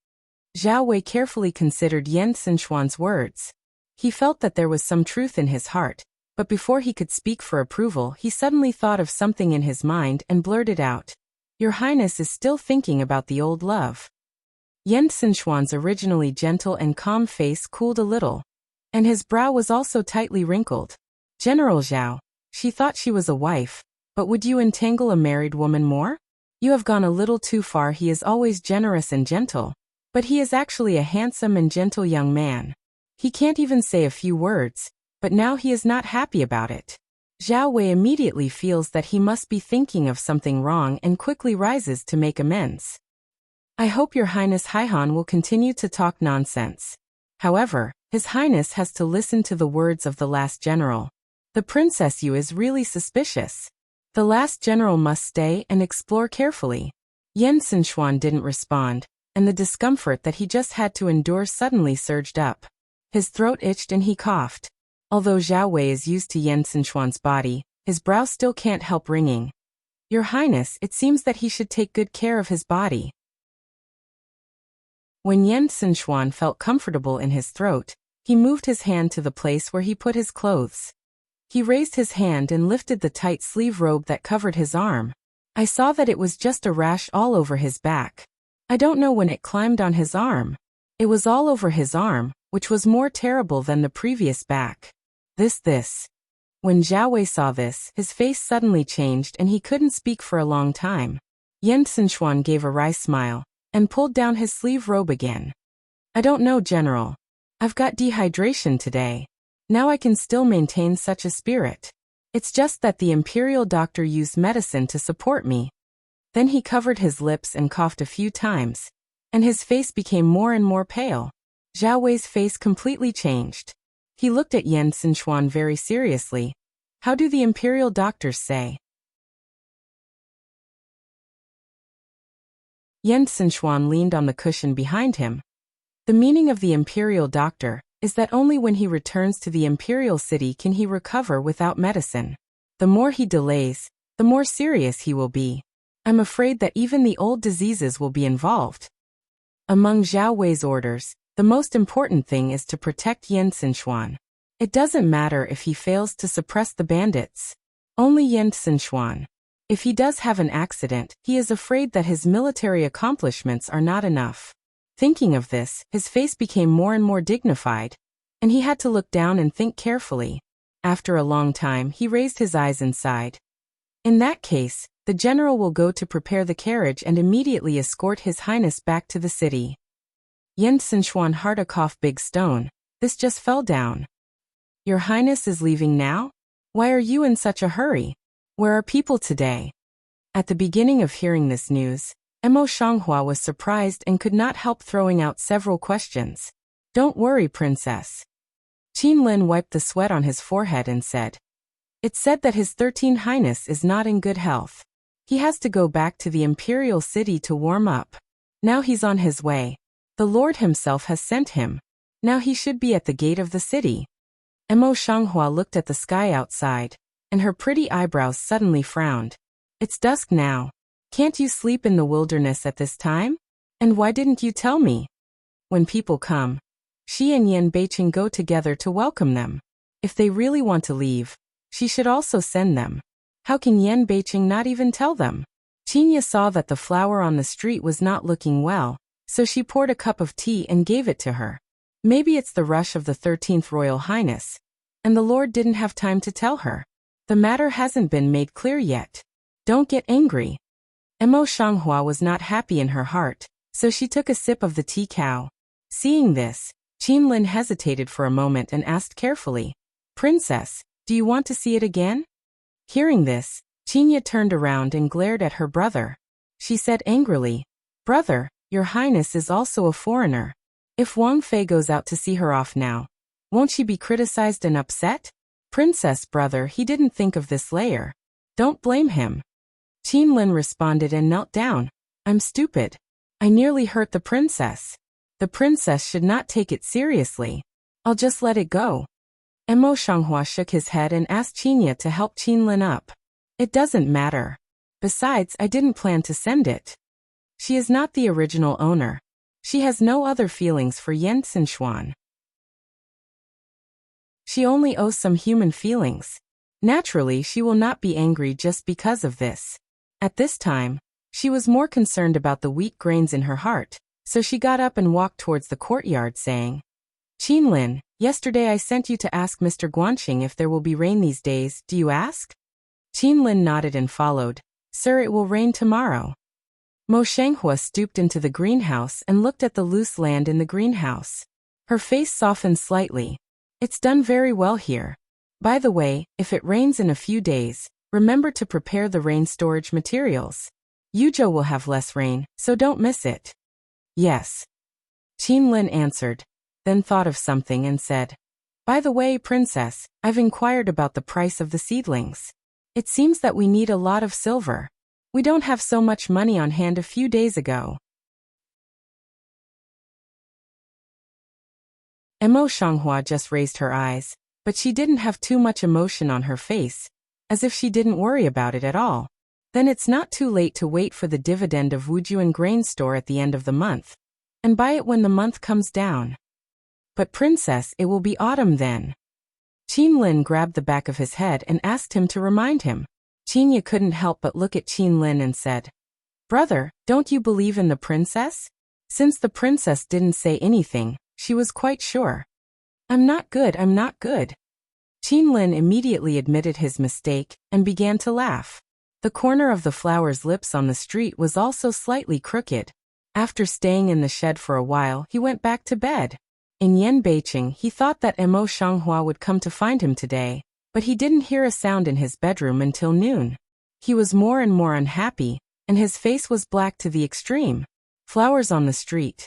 Zhao Wei carefully considered Yan Xinchuan's words. He felt that there was some truth in his heart, but before he could speak for approval, he suddenly thought of something in his mind and blurted out, "Your Highness is still thinking about the old love." Yan Xinchuan's originally gentle and calm face cooled a little, and his brow was also tightly wrinkled. "General Zhao, she thought she was a wife, but would you entangle a married woman more? You have gone a little too far. He is always generous and gentle, but he is actually a handsome and gentle young man. He can't even say a few words, but now he is not happy about it." Zhao Wei immediately feels that he must be thinking of something wrong and quickly rises to make amends. "I hope Your Highness Haihan will continue to talk nonsense. However, His Highness has to listen to the words of the last general. The Princess Yu is really suspicious. The last general must stay and explore carefully." Yan Xinchuan didn't respond, and the discomfort that he just had to endure suddenly surged up. His throat itched and he coughed. Although Zhao Wei is used to Yan Xinchuan's body, his brow still can't help wringing. "Your Highness, it seems that he should take good care of his body." When Yan Xinchuan felt comfortable in his throat, he moved his hand to the place where he put his clothes. He raised his hand and lifted the tight sleeve robe that covered his arm. I saw that it was just a rash all over his back. I don't know when it climbed on his arm. It was all over his arm, which was more terrible than the previous back. This. When Zhao Wei saw this, his face suddenly changed and he couldn't speak for a long time. Yan Xinchuan gave a wry smile and pulled down his sleeve robe again. "I don't know, General. I've got dehydration today. Now I can still maintain such a spirit. It's just that the imperial doctor used medicine to support me." Then he covered his lips and coughed a few times, and his face became more and more pale. Zhao Wei's face completely changed. He looked at Yan Xinchuan very seriously. "How do the imperial doctors say?" Yan Xinchuan leaned on the cushion behind him. "The meaning of the imperial doctor is that only when he returns to the imperial city can he recover without medicine. The more he delays, the more serious he will be. I'm afraid that even the old diseases will be involved." Among Zhao Wei's orders, the most important thing is to protect Yan Xinchuan. It doesn't matter if he fails to suppress the bandits. Only Yan Xinchuan. If he does have an accident, he is afraid that his military accomplishments are not enough. Thinking of this, his face became more and more dignified, and he had to look down and think carefully. After a long time, he raised his eyes and sighed. "In that case, the general will go to prepare the carriage and immediately escort His Highness back to the city." Yan Xinchuan heart a cough big stone. This just fell down. "Your Highness is leaving now? Why are you in such a hurry? Where are people today?" At the beginning of hearing this news, Mo Shanghua was surprised and could not help throwing out several questions. "Don't worry, Princess." Qin Lin wiped the sweat on his forehead and said, "It's said that His 13th Highness is not in good health. He has to go back to the imperial city to warm up. Now he's on his way. The Lord himself has sent him. Now he should be at the gate of the city." Mo Shanghua looked at the sky outside, and her pretty eyebrows suddenly frowned. "It's dusk now. Can't you sleep in the wilderness at this time? And why didn't you tell me? When people come, she and Yan Beiqing go together to welcome them. If they really want to leave, she should also send them. How can Yan Beiqing not even tell them?" Qinya saw that the flower on the street was not looking well, so she poured a cup of tea and gave it to her. Maybe it's the rush of the 13th Royal Highness, and the Lord didn't have time to tell her. The matter hasn't been made clear yet. Don't get angry. Mo Shanghua was not happy in her heart, so she took a sip of the tea cow. Seeing this, Qinlin hesitated for a moment and asked carefully, "Princess, do you want to see it again?" Hearing this, Qinya turned around and glared at her brother. She said angrily, "Brother, your highness is also a foreigner. If Wang Fei goes out to see her off now, won't she be criticized and upset?" "Princess brother, he didn't think of this layer. Don't blame him." Qinlin responded and knelt down. "I'm stupid. I nearly hurt the princess. The princess should not take it seriously. I'll just let it go." Mo Shanghua shook his head and asked Qinya to help Qinlin up. "It doesn't matter. Besides, I didn't plan to send it. She is not the original owner. She has no other feelings for Yan Xinxuan. She only owes some human feelings. Naturally, she will not be angry just because of this." At this time, she was more concerned about the wheat grains in her heart, so she got up and walked towards the courtyard saying, "Qinlin, yesterday I sent you to ask Mr. Guanxing if there will be rain these days. Do you ask?" Qinlin nodded and followed, "Sir, it will rain tomorrow." Mo Shanghua stooped into the greenhouse and looked at the loose land in the greenhouse. Her face softened slightly. "It's done very well here. By the way, if it rains in a few days, remember to prepare the rain storage materials. Yuzhou will have less rain, so don't miss it." "Yes," Qinlin answered, then thought of something and said, "By the way, Princess, I've inquired about the price of the seedlings. It seems that we need a lot of silver. We don't have so much money on hand a few days ago." Mo Shanghua just raised her eyes, but she didn't have too much emotion on her face, as if she didn't worry about it at all. "Then it's not too late to wait for the dividend of Wujuan grain store at the end of the month, and buy it when the month comes down." "But Princess, it will be autumn then." Qinlin grabbed the back of his head and asked him to remind him. Qinya couldn't help but look at Qinlin and said, "Brother, don't you believe in the princess?" Since the princess didn't say anything, she was quite sure. I'm not good. Qinlin immediately admitted his mistake and began to laugh. The corner of the flower's lips on the street was also slightly crooked. After staying in the shed for a while, he went back to bed. In Yan Beiqing, he thought that Mo Shanghua would come to find him today, but he didn't hear a sound in his bedroom until noon. He was more and more unhappy, and his face was black to the extreme. Flowers on the street.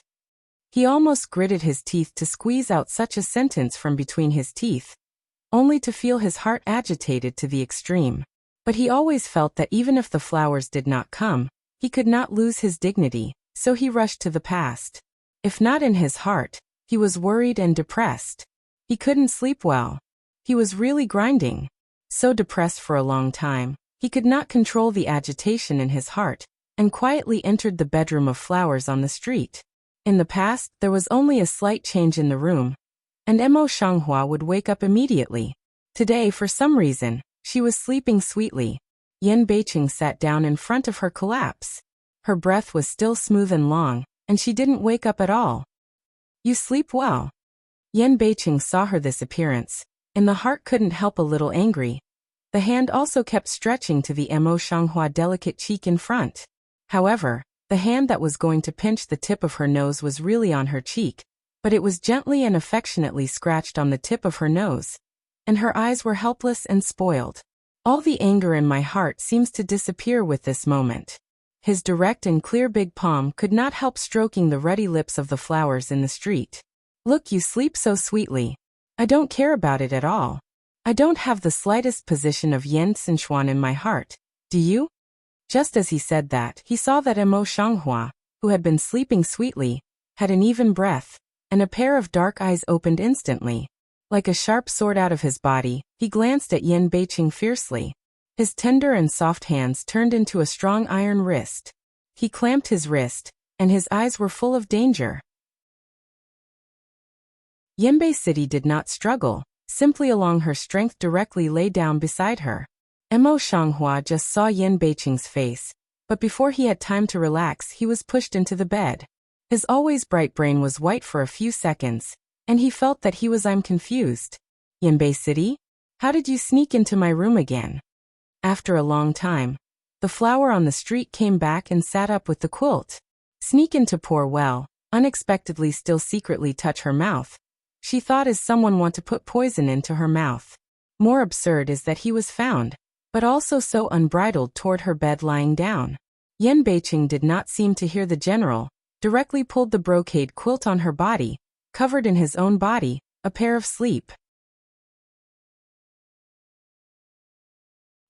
He almost gritted his teeth to squeeze out such a sentence from between his teeth, only to feel his heart agitated to the extreme. But he always felt that even if the flowers did not come, he could not lose his dignity, so he rushed to the past. If not in his heart, he was worried and depressed. He couldn't sleep well. He was really grinding. So depressed for a long time, he could not control the agitation in his heart, and quietly entered the bedroom of flowers on the street. In the past, there was only a slight change in the room, and Mo Shanghua would wake up immediately. Today, for some reason, she was sleeping sweetly. Yan Beiqing sat down in front of her collapse. Her breath was still smooth and long, and she didn't wake up at all. "You sleep well." Yan Beiqing saw her this appearance, and the heart couldn't help a little angry. The hand also kept stretching to the Mo Shanghua delicate cheek in front. However, the hand that was going to pinch the tip of her nose was really on her cheek, but it was gently and affectionately scratched on the tip of her nose, and her eyes were helpless and spoiled. "All the anger in my heart seems to disappear with this moment." His direct and clear big palm could not help stroking the ruddy lips of the flowers in the street. "Look, you sleep so sweetly. I don't care about it at all. I don't have the slightest position of Yan Xinxuan in my heart. Do you?" Just as he said that, he saw that Mo Shanghua, who had been sleeping sweetly, had an even breath, and a pair of dark eyes opened instantly. Like a sharp sword out of his body, he glanced at Yan Beiqing fiercely. His tender and soft hands turned into a strong iron wrist. He clamped his wrist, and his eyes were full of danger. Yanbei City did not struggle, simply along her strength directly lay down beside her. Mo Shanghua just saw Yan Beiqing's face, but before he had time to relax, he was pushed into the bed. His always bright brain was white for a few seconds, and he felt that he was confused. Yanbei City? How did you sneak into my room again? After a long time, the flower on the street came back and sat up with the quilt. Sneak into poor well, unexpectedly still secretly touch her mouth. She thought, is someone want to put poison into her mouth? More absurd is that he was found, but also so unbridled toward her bed lying down. Yan Beiqing did not seem to hear the general, directly pulled the brocade quilt on her body, covered in his own body, a pair of sleep.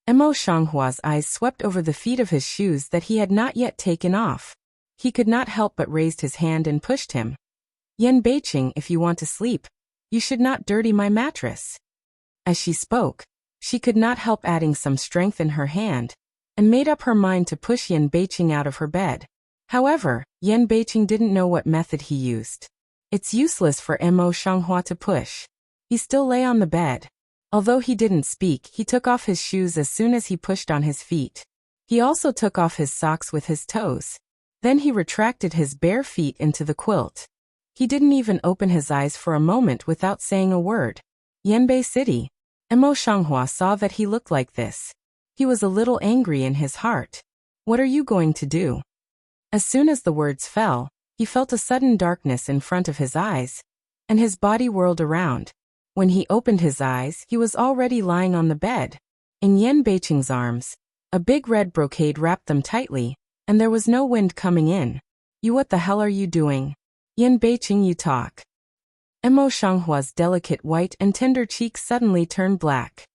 Mo Shanghua's eyes swept over the feet of his shoes that he had not yet taken off. He could not help but raised his hand and pushed him. Yan Beiqing, if you want to sleep, you should not dirty my mattress. As she spoke, she could not help adding some strength in her hand, and made up her mind to push Yan Beiqing out of her bed. However, Yan Beiqing didn't know what method he used. It's useless for Mo Shanghua to push. He still lay on the bed. Although he didn't speak, he took off his shoes as soon as he pushed on his feet. He also took off his socks with his toes. Then he retracted his bare feet into the quilt. He didn't even open his eyes for a moment without saying a word. Yanbei City. Mo Shanghua saw that he looked like this. He was a little angry in his heart. What are you going to do? As soon as the words fell, he felt a sudden darkness in front of his eyes, and his body whirled around. When he opened his eyes, he was already lying on the bed. In Yan Beiqing's arms, a big red brocade wrapped them tightly, and there was no wind coming in. You, what the hell are you doing? Yan Beiqing, you talk. Mo Shanghua's delicate white and tender cheeks suddenly turned black.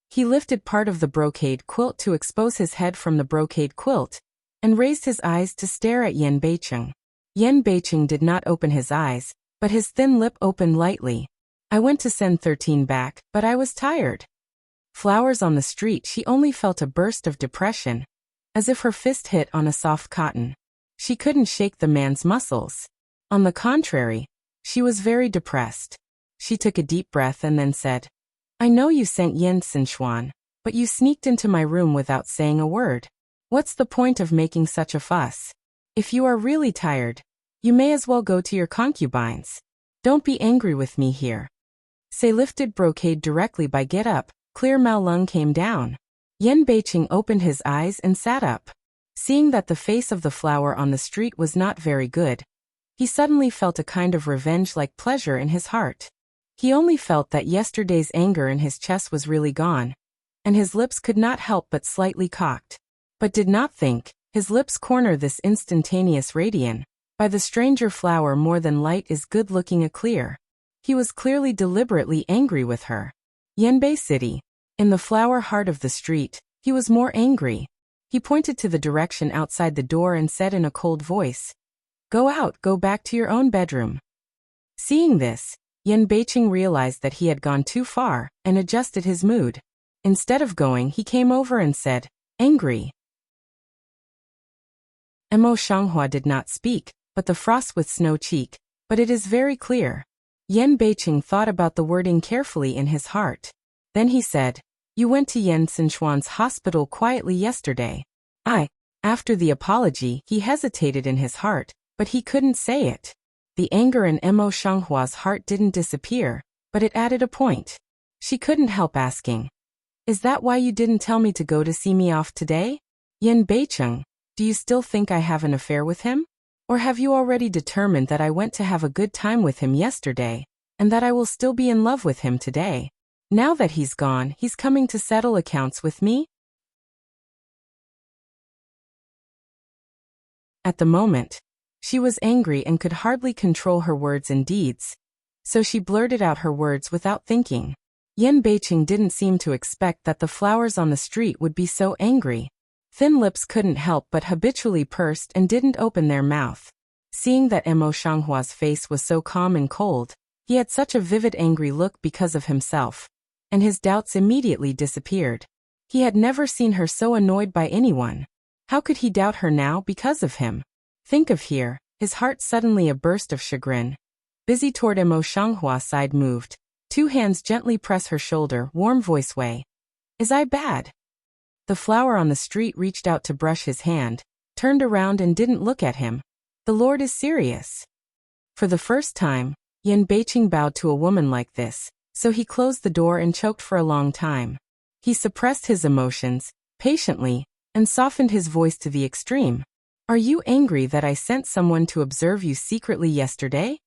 He lifted part of the brocade quilt to expose his head from the brocade quilt, and raised his eyes to stare at Yan Beiqing. Yan Beiqing did not open his eyes, but his thin lip opened lightly. I went to send 13 back, but I was tired. Flowers on the street, she only felt a burst of depression, as if her fist hit on a soft cotton. She couldn't shake the man's muscles. On the contrary, she was very depressed. She took a deep breath and then said, I know you sent Yan Sinshuan, but you sneaked into my room without saying a word. What's the point of making such a fuss? If you are really tired, you may as well go to your concubines. Don't be angry with me here. Say lifted brocade directly by get up, clear Mao Lung came down. Yan Beiqing opened his eyes and sat up. Seeing that the face of the flower on the street was not very good, he suddenly felt a kind of revenge-like pleasure in his heart. He only felt that yesterday's anger in his chest was really gone, and his lips could not help but slightly cocked. But did not think, his lips corner this instantaneous radiance. By the stranger flower more than light is good looking a clear. He was clearly deliberately angry with her. Yanbei City. In the flower heart of the street, he was more angry. He pointed to the direction outside the door and said in a cold voice, Go out, go back to your own bedroom. Seeing this, Yan Beiqing realized that he had gone too far, and adjusted his mood. Instead of going, he came over and said, Angry. Mo Shanghua did not speak, but the frost with snow cheek, but it is very clear. Yan Beiqing thought about the wording carefully in his heart. Then he said, You went to Yan Sinshuan's hospital quietly yesterday. After the apology, he hesitated in his heart, but he couldn't say it. The anger in Mo Shanghua's heart didn't disappear, but it added a point. She couldn't help asking, Is that why you didn't tell me to go to see me off today? Yan Beiqing, do you still think I have an affair with him? Or have you already determined that I went to have a good time with him yesterday, and that I will still be in love with him today? Now that he's gone, he's coming to settle accounts with me? At the moment, she was angry and could hardly control her words and deeds, so she blurted out her words without thinking. Yan Beiqing didn't seem to expect that the flowers on the street would be so angry. Thin lips couldn't help but habitually pursed and didn't open their mouth. Seeing that Mo Shanghua's face was so calm and cold, he had such a vivid angry look because of himself, and his doubts immediately disappeared. He had never seen her so annoyed by anyone. How could he doubt her now because of him? Think of here, his heart suddenly a burst of chagrin. Busy toward Mo Shanghua's side moved, 2 hands gently press her shoulder, warm voice way. Is I bad? The flower on the street reached out to brush his hand, turned around and didn't look at him. The Lord is serious. For the first time, Yan Beiqing bowed to a woman like this, so he closed the door and choked for a long time. He suppressed his emotions, patiently, and softened his voice to the extreme. Are you angry that I sent someone to observe you secretly yesterday?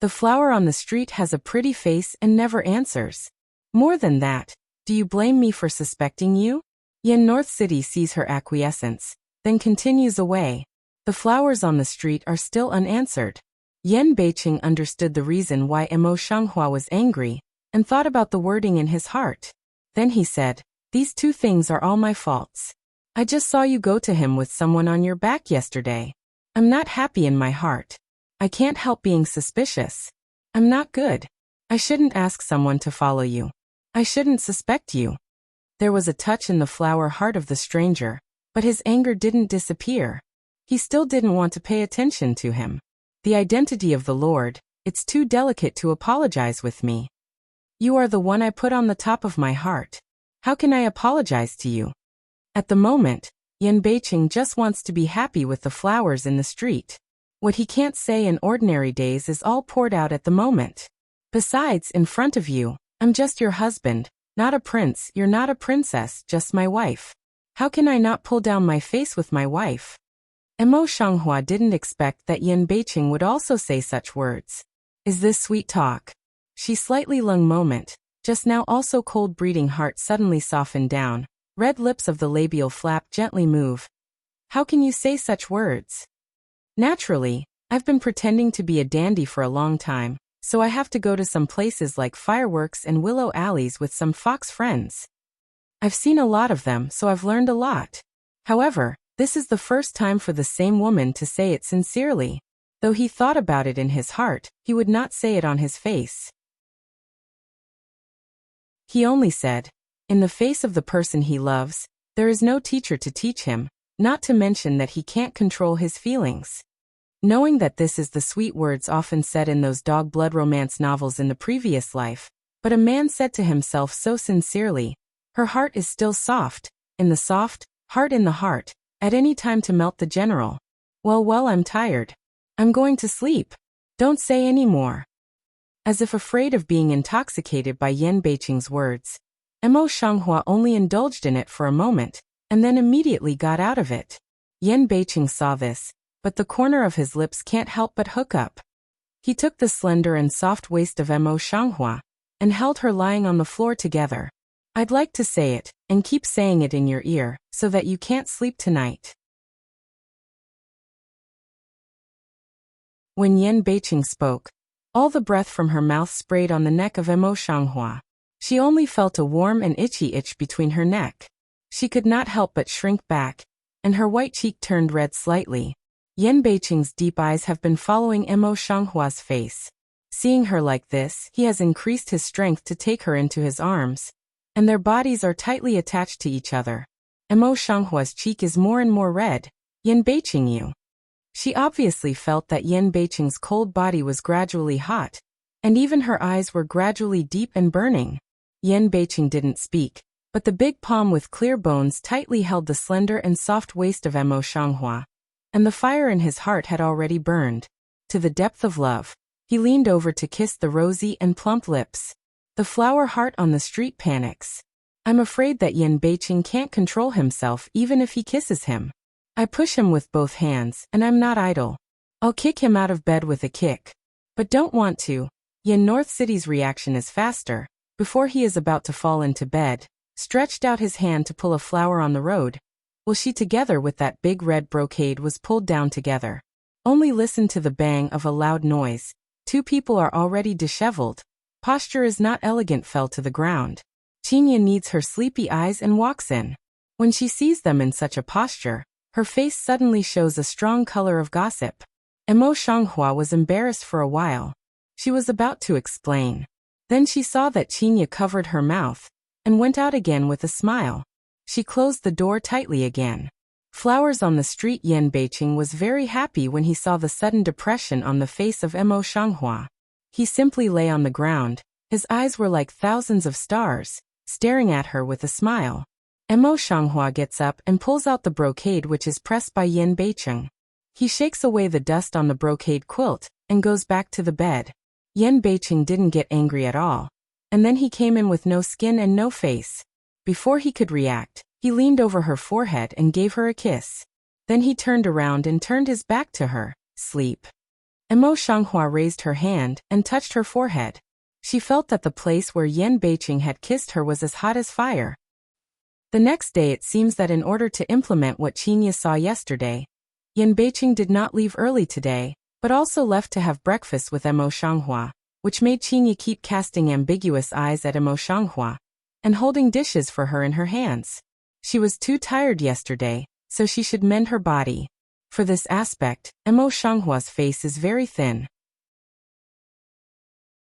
The flower on the street has a pretty face and never answers. More than that, do you blame me for suspecting you? Yan North City sees her acquiescence, then continues away. The flowers on the street are still unanswered. Yan Beiqing understood the reason why Mo Shanghua was angry, and thought about the wording in his heart. Then he said, these two things are all my faults. I just saw you go to him with someone on your back yesterday. I'm not happy in my heart. I can't help being suspicious. I'm not good. I shouldn't ask someone to follow you. I shouldn't suspect you. There was a touch in the flower heart of the stranger, but his anger didn't disappear. He still didn't want to pay attention to him. The identity of the Lord, it's too delicate to apologize with me. You are the one I put on the top of my heart. How can I apologize to you? At the moment, Yan Beiqing just wants to be happy with the flowers in the street. What he can't say in ordinary days is all poured out at the moment. Besides, in front of you, I'm just your husband, not a prince. You're not a princess, just my wife. How can I not pull down my face with my wife? Mo Shanghua didn't expect that Yan Beiqing would also say such words. Is this sweet talk? She slightly lung moment, just now also cold breathing heart suddenly softened down, red lips of the labial flap gently move. How can you say such words? Naturally, I've been pretending to be a dandy for a long time, so I have to go to some places like fireworks and willow alleys with some fox friends. I've seen a lot of them, so I've learned a lot. However, this is the first time for the same woman to say it sincerely. Though he thought about it in his heart, he would not say it on his face. He only said, in the face of the person he loves, there is no teacher to teach him, not to mention that he can't control his feelings. Knowing that this is the sweet words often said in those dog-blood romance novels in the previous life, but a man said to himself so sincerely, her heart is still soft, in the soft, heart in the heart, at any time to melt the general. Well, I'm tired. I'm going to sleep. Don't say any more. As if afraid of being intoxicated by Yan Beiqing's words, Mo Shanghua only indulged in it for a moment, and then immediately got out of it. Yan Beiqing saw this, but the corner of his lips can't help but hook up. He took the slender and soft waist of Mo Shanghua, and held her lying on the floor together. I'd like to say it, and keep saying it in your ear, so that you can't sleep tonight. When Yan Beiqing spoke, all the breath from her mouth sprayed on the neck of Mo Shanghua. She only felt a warm and itchy itch between her neck. She could not help but shrink back, and her white cheek turned red slightly. Yan Beiqing's deep eyes have been following Mo Shanghua's face. Seeing her like this, he has increased his strength to take her into his arms, and their bodies are tightly attached to each other. Mo Shanghua's cheek is more and more red. Yan Beiqing, you. She obviously felt that Yan Beiqing's cold body was gradually hot, and even her eyes were gradually deep and burning. Yan Beiqing didn't speak, but the big palm with clear bones tightly held the slender and soft waist of Mo Shanghua, and the fire in his heart had already burned. To the depth of love, he leaned over to kiss the rosy and plump lips. The flower heart on the street panics. I'm afraid that Yan Beiqing can't control himself even if he kisses him. I push him with both hands, and I'm not idle. I'll kick him out of bed with a kick. But don't want to. Yan North City's reaction is faster. Before he is about to fall into bed, stretched out his hand to pull a flower on the road. Well, she together with that big red brocade was pulled down together. Only listen to the bang of a loud noise. Two people are already disheveled. Posture is not elegant, fell to the ground. Qinya needs her sleepy eyes and walks in. When she sees them in such a posture, her face suddenly shows a strong color of gossip. Mo Shanghua was embarrassed for a while. She was about to explain. Then she saw that Qinya covered her mouth, and went out again with a smile. She closed the door tightly again. Flowers on the street. Yan Beiqing was very happy when he saw the sudden depression on the face of Mo Shanghua. He simply lay on the ground. His eyes were like thousands of stars, staring at her with a smile. Mo Xianghua gets up and pulls out the brocade which is pressed by Yan Beicheng. He shakes away the dust on the brocade quilt and goes back to the bed. Yan Beicheng didn't get angry at all. And then he came in with no skin and no face. Before he could react, he leaned over her forehead and gave her a kiss. Then he turned around and turned his back to her. Sleep. Mo Xianghua raised her hand and touched her forehead. She felt that the place where Yan Beicheng had kissed her was as hot as fire. The next day it seems that in order to implement what Qinya saw yesterday, Yan Beicheng did not leave early today, but also left to have breakfast with Mo Xianghua, which made Qinya keep casting ambiguous eyes at Mo Xianghua and holding dishes for her in her hands. She was too tired yesterday, so she should mend her body. For this aspect, Mo Xianghua's face is very thin.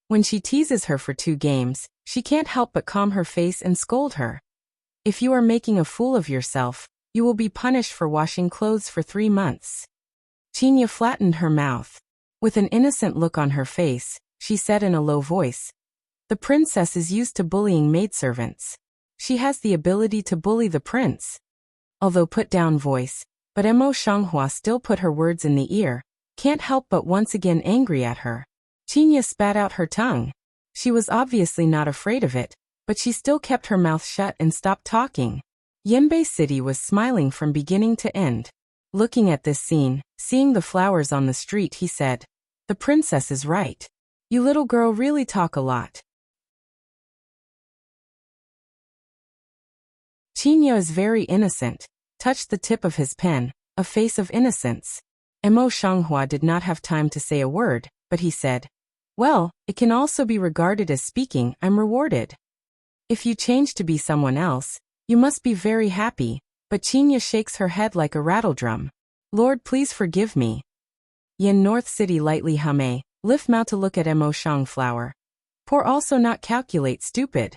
When she teases her for 2 games, she can't help but calm her face and scold her. If you are making a fool of yourself, you will be punished for washing clothes for 3 months. Qinya flattened her mouth. With an innocent look on her face, she said in a low voice, "The princess is used to bullying maidservants. She has the ability to bully the prince." Although put down voice, but Mo Xianghua still put her words in the ear, can't help but once again angry at her. Qinya spat out her tongue. She was obviously not afraid of it, but she still kept her mouth shut and stopped talking. Yanbei City was smiling from beginning to end. Looking at this scene, seeing the flowers on the street, he said, "The princess is right. You little girl really talk a lot." Qinya is very innocent, touched the tip of his pen, a face of innocence. Mo Xianghua did not have time to say a word, but he said, "Well, it can also be regarded as speaking, I'm rewarded. If you change to be someone else, you must be very happy," but Qinya shakes her head like a rattledrum. "Lord, please forgive me." Yin North City lightly humme, lift mouth to look at Mo Xiangflower. Poor also not calculate stupid.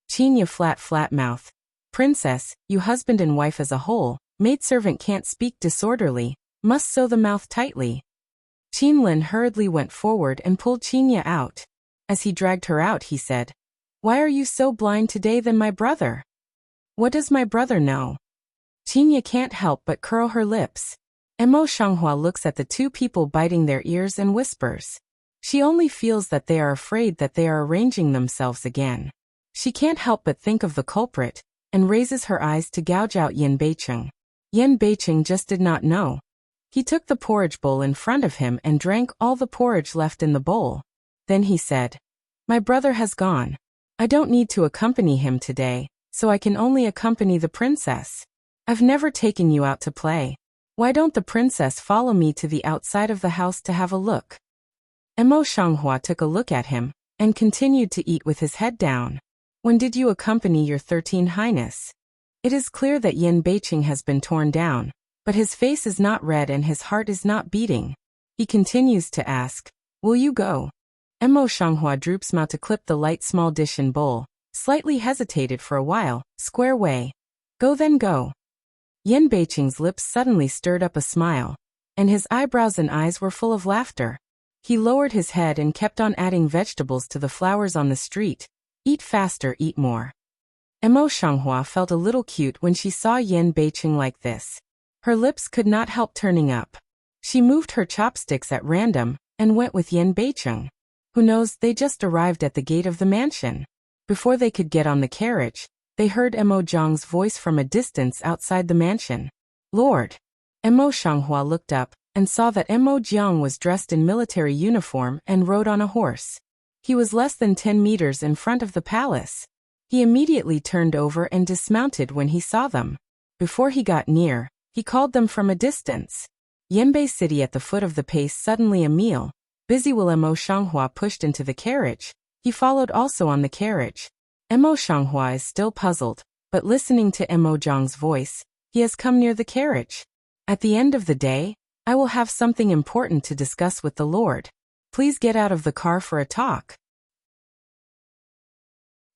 Qinya flat mouth. "Princess, you husband and wife as a whole, maidservant can't speak disorderly, must sew the mouth tightly." Qinlin hurriedly went forward and pulled Qinya out. As he dragged her out, he said, "Why are you so blind today than my brother? What does my brother know?" Qinya can't help but curl her lips. Mo Xianghua looks at the 2 people biting their ears and whispers. She only feels that they are afraid that they are arranging themselves again. She can't help but think of the culprit, and raises her eyes to gouge out Yan Beicheng. Yan Beicheng just did not know. He took the porridge bowl in front of him and drank all the porridge left in the bowl. Then he said, "My brother has gone. I don't need to accompany him today, so I can only accompany the princess. I've never taken you out to play. Why don't the princess follow me to the outside of the house to have a look?" Mo Xianghua took a look at him, and continued to eat with his head down. "When did you accompany your 13 Highness?" It is clear that Yan Beicheng has been torn down, but his face is not red and his heart is not beating. He continues to ask, "Will you go?" Mo Xianghua droops mouth to clip the light small dish and bowl, slightly hesitated for a while, square way. "Go then go." Yan Beicheng's lips suddenly stirred up a smile, and his eyebrows and eyes were full of laughter. He lowered his head and kept on adding vegetables to the flowers on the street. "Eat faster, eat more." Mo Xianghua felt a little cute when she saw Yan Beicheng like this. Her lips could not help turning up. She moved her chopsticks at random, and went with Yan Beicheng. Who knows, they just arrived at the gate of the mansion. Before they could get on the carriage, they heard Mo Jiang's voice from a distance outside the mansion. "Lord." Mo Xianghua looked up, and saw that Mo Jiang was dressed in military uniform and rode on a horse. He was less than 10 meters in front of the palace. He immediately turned over and dismounted when he saw them. Before he got near, he called them from a distance. Yanbei City at the foot of the pace suddenly a meal. Busy while Mo Xianghua pushed into the carriage. He followed also on the carriage. Mo Xianghua is still puzzled, but listening to Mo Jiang's voice, he has come near the carriage. "At the end of the day, I will have something important to discuss with the Lord. Please get out of the car for a talk."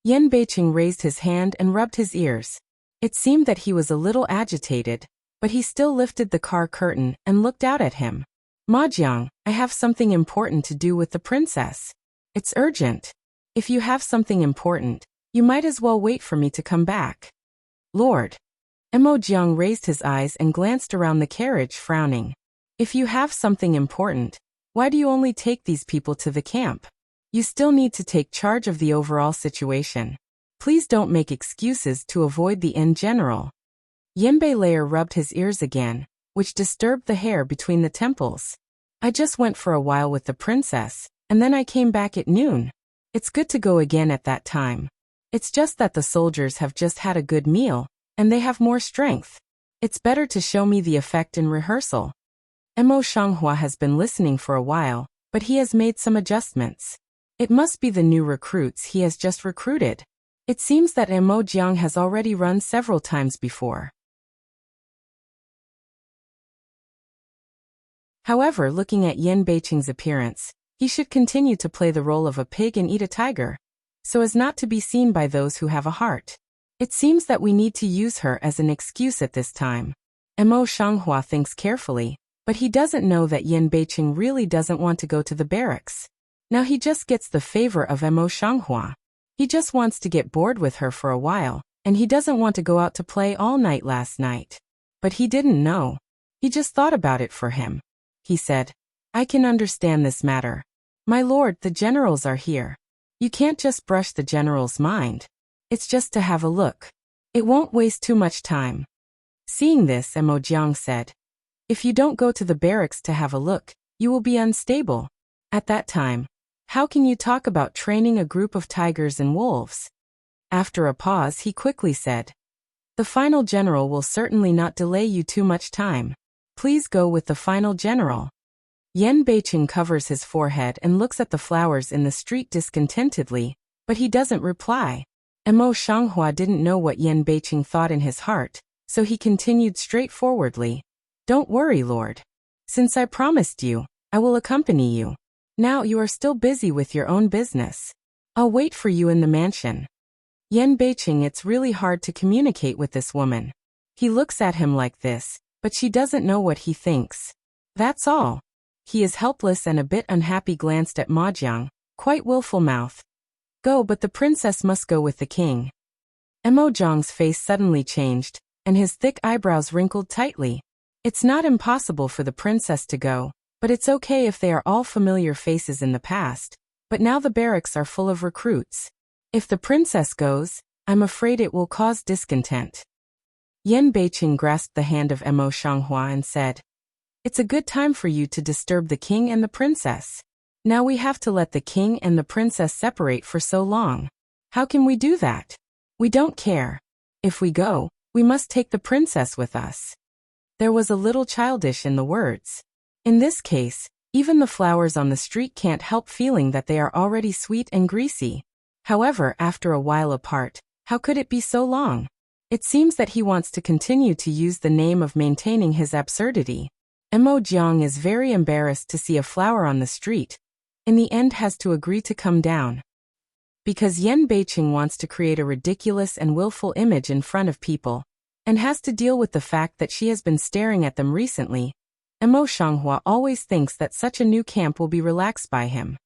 Yan Beicheng raised his hand and rubbed his ears. It seemed that he was a little agitated, but he still lifted the car curtain and looked out at him. "Ma Jiang, I have something important to do with the princess. It's urgent. If you have something important, you might as well wait for me to come back." Lord. Mo Jiang raised his eyes and glanced around the carriage, frowning. If you have something important, why do you only take these people to the camp? You still need to take charge of the overall situation. Please don't make excuses to avoid the end general. Yanbei Layer rubbed his ears again, which disturbed the hair between the temples. I just went for a while with the princess, and then I came back at noon. It's good to go again at that time. It's just that the soldiers have just had a good meal, and they have more strength. It's better to show me the effect in rehearsal. Mo Shanghua has been listening for a while, but he has made some adjustments. It must be the new recruits he has just recruited. It seems that Mo Jiang has already run several times before. However, looking at Yan Beiqing's appearance, he should continue to play the role of a pig and eat a tiger, so as not to be seen by those who have a heart. It seems that we need to use her as an excuse at this time. Mo Shanghua thinks carefully, but he doesn't know that Yan Beiqing really doesn't want to go to the barracks. Now he just gets the favor of Mo Shanghua. He just wants to get bored with her for a while, and he doesn't want to go out to play all night last night. But he didn't know. He just thought about it for him. He said, I can understand this matter. My lord, the generals are here. You can't just brush the general's mind. It's just to have a look. It won't waste too much time. Seeing this, Mo Jiang said, if you don't go to the barracks to have a look, you will be unstable. At that time, how can you talk about training a group of tigers and wolves? After a pause, he quickly said, the final general will certainly not delay you too much time. Please go with the final general. Yan Beiqing covers his forehead and looks at the flowers in the street discontentedly, but he doesn't reply. Mo Shanghua didn't know what Yan Beiqing thought in his heart, so he continued straightforwardly. Don't worry, Lord. Since I promised you, I will accompany you. Now you are still busy with your own business. I'll wait for you in the mansion. Yan Beiqing, it's really hard to communicate with this woman. He looks at him like this, but she doesn't know what he thinks. That's all. He is helpless and a bit unhappy, glanced at Ma Jiang, quite willful mouth. Go, but the princess must go with the king. Mo Jiang's face suddenly changed, and his thick eyebrows wrinkled tightly. It's not impossible for the princess to go, but it's okay if they are all familiar faces in the past, but now the barracks are full of recruits. If the princess goes, I'm afraid it will cause discontent. Yan Beiqing grasped the hand of Mo Shanghua and said, it's a good time for you to disturb the king and the princess. Now we have to let the king and the princess separate for so long. How can we do that? We don't care. If we go, we must take the princess with us. There was a little childish in the words. In this case, even the flowers on the street can't help feeling that they are already sweet and greasy. However, after a while apart, how could it be so long? It seems that he wants to continue to use the name of maintaining his absurdity. Mo Jiang is very embarrassed to see a flower on the street. In the end, has to agree to come down. Because Yan Beiqing wants to create a ridiculous and willful image in front of people, and has to deal with the fact that she has been staring at them recently, Mo Shanghua always thinks that such a new camp will be relaxed by him.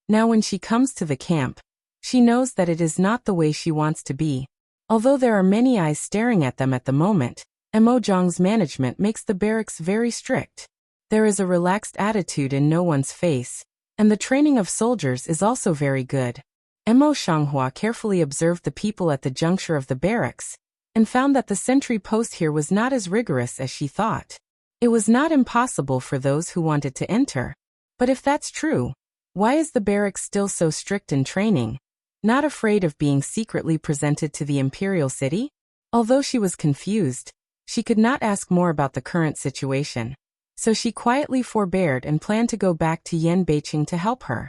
Now when she comes to the camp, she knows that it is not the way she wants to be. Although there are many eyes staring at them at the moment, Mo Jiang's management makes the barracks very strict. There is a relaxed attitude in no one's face, and the training of soldiers is also very good. Mo Shanghua carefully observed the people at the juncture of the barracks, and found that the sentry post here was not as rigorous as she thought. It was not impossible for those who wanted to enter. But if that's true, why is the barracks still so strict in training? Not afraid of being secretly presented to the imperial city? Although she was confused, she could not ask more about the current situation. So she quietly forbeared and planned to go back to Yan Beiqing to help her.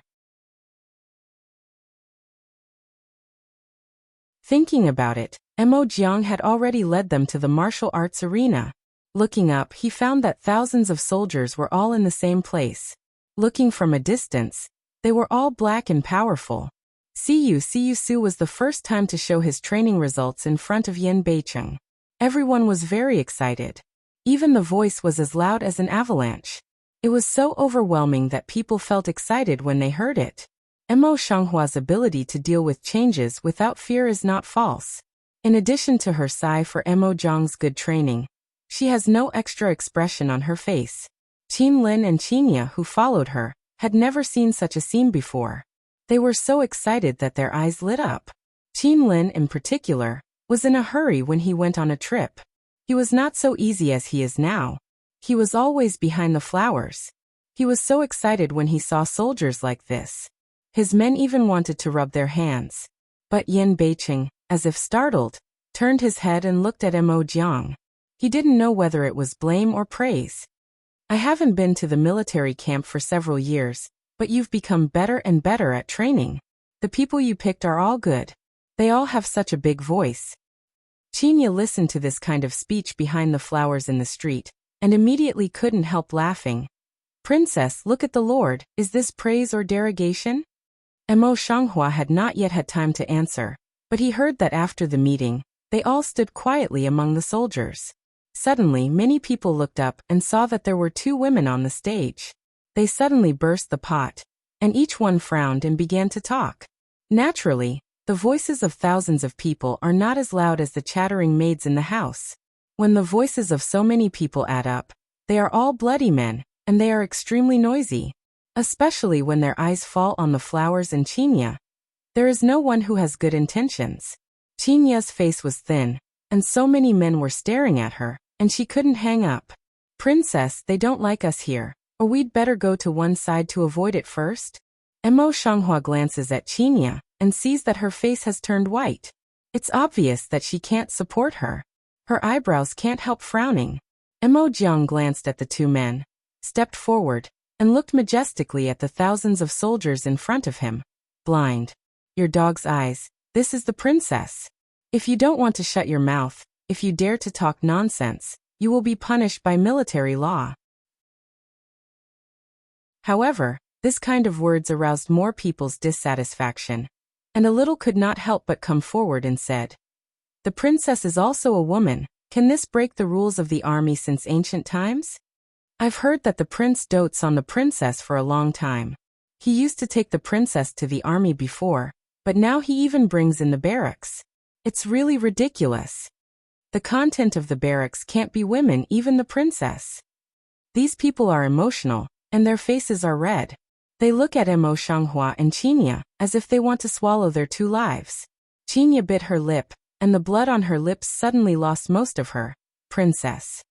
Thinking about it, Mo Jiang had already led them to the martial arts arena. Looking up, he found that thousands of soldiers were all in the same place. Looking from a distance, they were all black and powerful. Siyu Su was the first time to show his training results in front of Yan Beiqing. Everyone was very excited. Even the voice was as loud as an avalanche. It was so overwhelming that people felt excited when they heard it. Mo Shanghua's ability to deal with changes without fear is not false. In addition to her sigh for Mo Zhang's good training, she has no extra expression on her face. Qin Lin and Qinya, who followed her, had never seen such a scene before. They were so excited that their eyes lit up. Qin Lin, in particular, was in a hurry when he went on a trip. He was not so easy as he is now. He was always behind the flowers. He was so excited when he saw soldiers like this. His men even wanted to rub their hands. But Yan Beiqing, as if startled, turned his head and looked at Mo Jiang. He didn't know whether it was blame or praise. I haven't been to the military camp for several years, but you've become better and better at training. The people you picked are all good. They all have such a big voice. Qinya listened to this kind of speech behind the flowers in the street, and immediately couldn't help laughing. Princess, look at the Lord, is this praise or derogation? Mo Shanghua had not yet had time to answer, but he heard that after the meeting, they all stood quietly among the soldiers. Suddenly, many people looked up and saw that there were two women on the stage. They suddenly burst the pot, and each one frowned and began to talk. Naturally, the voices of thousands of people are not as loud as the chattering maids in the house. When the voices of so many people add up, they are all bloody men, and they are extremely noisy. Especially when their eyes fall on the flowers and Qinya. There is no one who has good intentions. Qinya's face was thin, and so many men were staring at her, and she couldn't hang up. Princess, they don't like us here, or we'd better go to one side to avoid it first? Mo Shanghua glances at Qinya, and sees that her face has turned white. It's obvious that she can't support her. Her eyebrows can't help frowning. Mo Jiang glanced at the two men, stepped forward, and looked majestically at the thousands of soldiers in front of him. Blind. Your dog's eyes, this is the princess. If you don't want to shut your mouth, if you dare to talk nonsense, you will be punished by military law. However, this kind of words aroused more people's dissatisfaction, and a little could not help but come forward and said, "The princess is also a woman. Can this break the rules of the army since ancient times? I've heard that the prince dotes on the princess for a long time. He used to take the princess to the army before, but now he even brings in the barracks. It's really ridiculous. The content of the barracks can't be women, even the princess." These people are emotional, and their faces are red. They look at Mo Shanghua and Qinya, as if they want to swallow their two lives. Qinya bit her lip, and the blood on her lips suddenly lost most of her. Princess.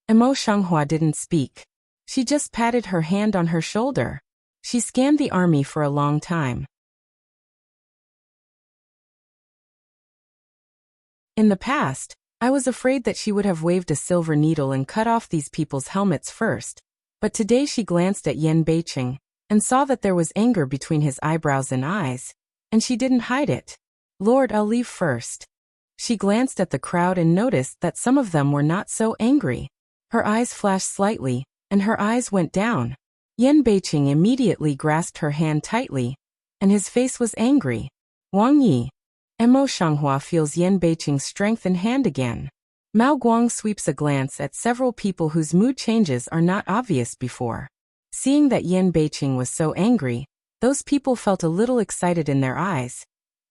Mo Shanghua didn't speak. She just patted her hand on her shoulder. She scanned the army for a long time. In the past, I was afraid that she would have waved a silver needle and cut off these people's helmets first, but today she glanced at Yan Beiqing, and saw that there was anger between his eyebrows and eyes, and she didn't hide it. Lord, I'll leave first. She glanced at the crowd and noticed that some of them were not so angry. Her eyes flashed slightly, and her eyes went down. Yan Beiqing immediately grasped her hand tightly, and his face was angry. Wang Yi. Mo Shanghua feels Yan Beiqing's strength in hand again. Mao Guang sweeps a glance at several people whose mood changes are not obvious before. Seeing that Yan Beiqing was so angry, those people felt a little excited in their eyes,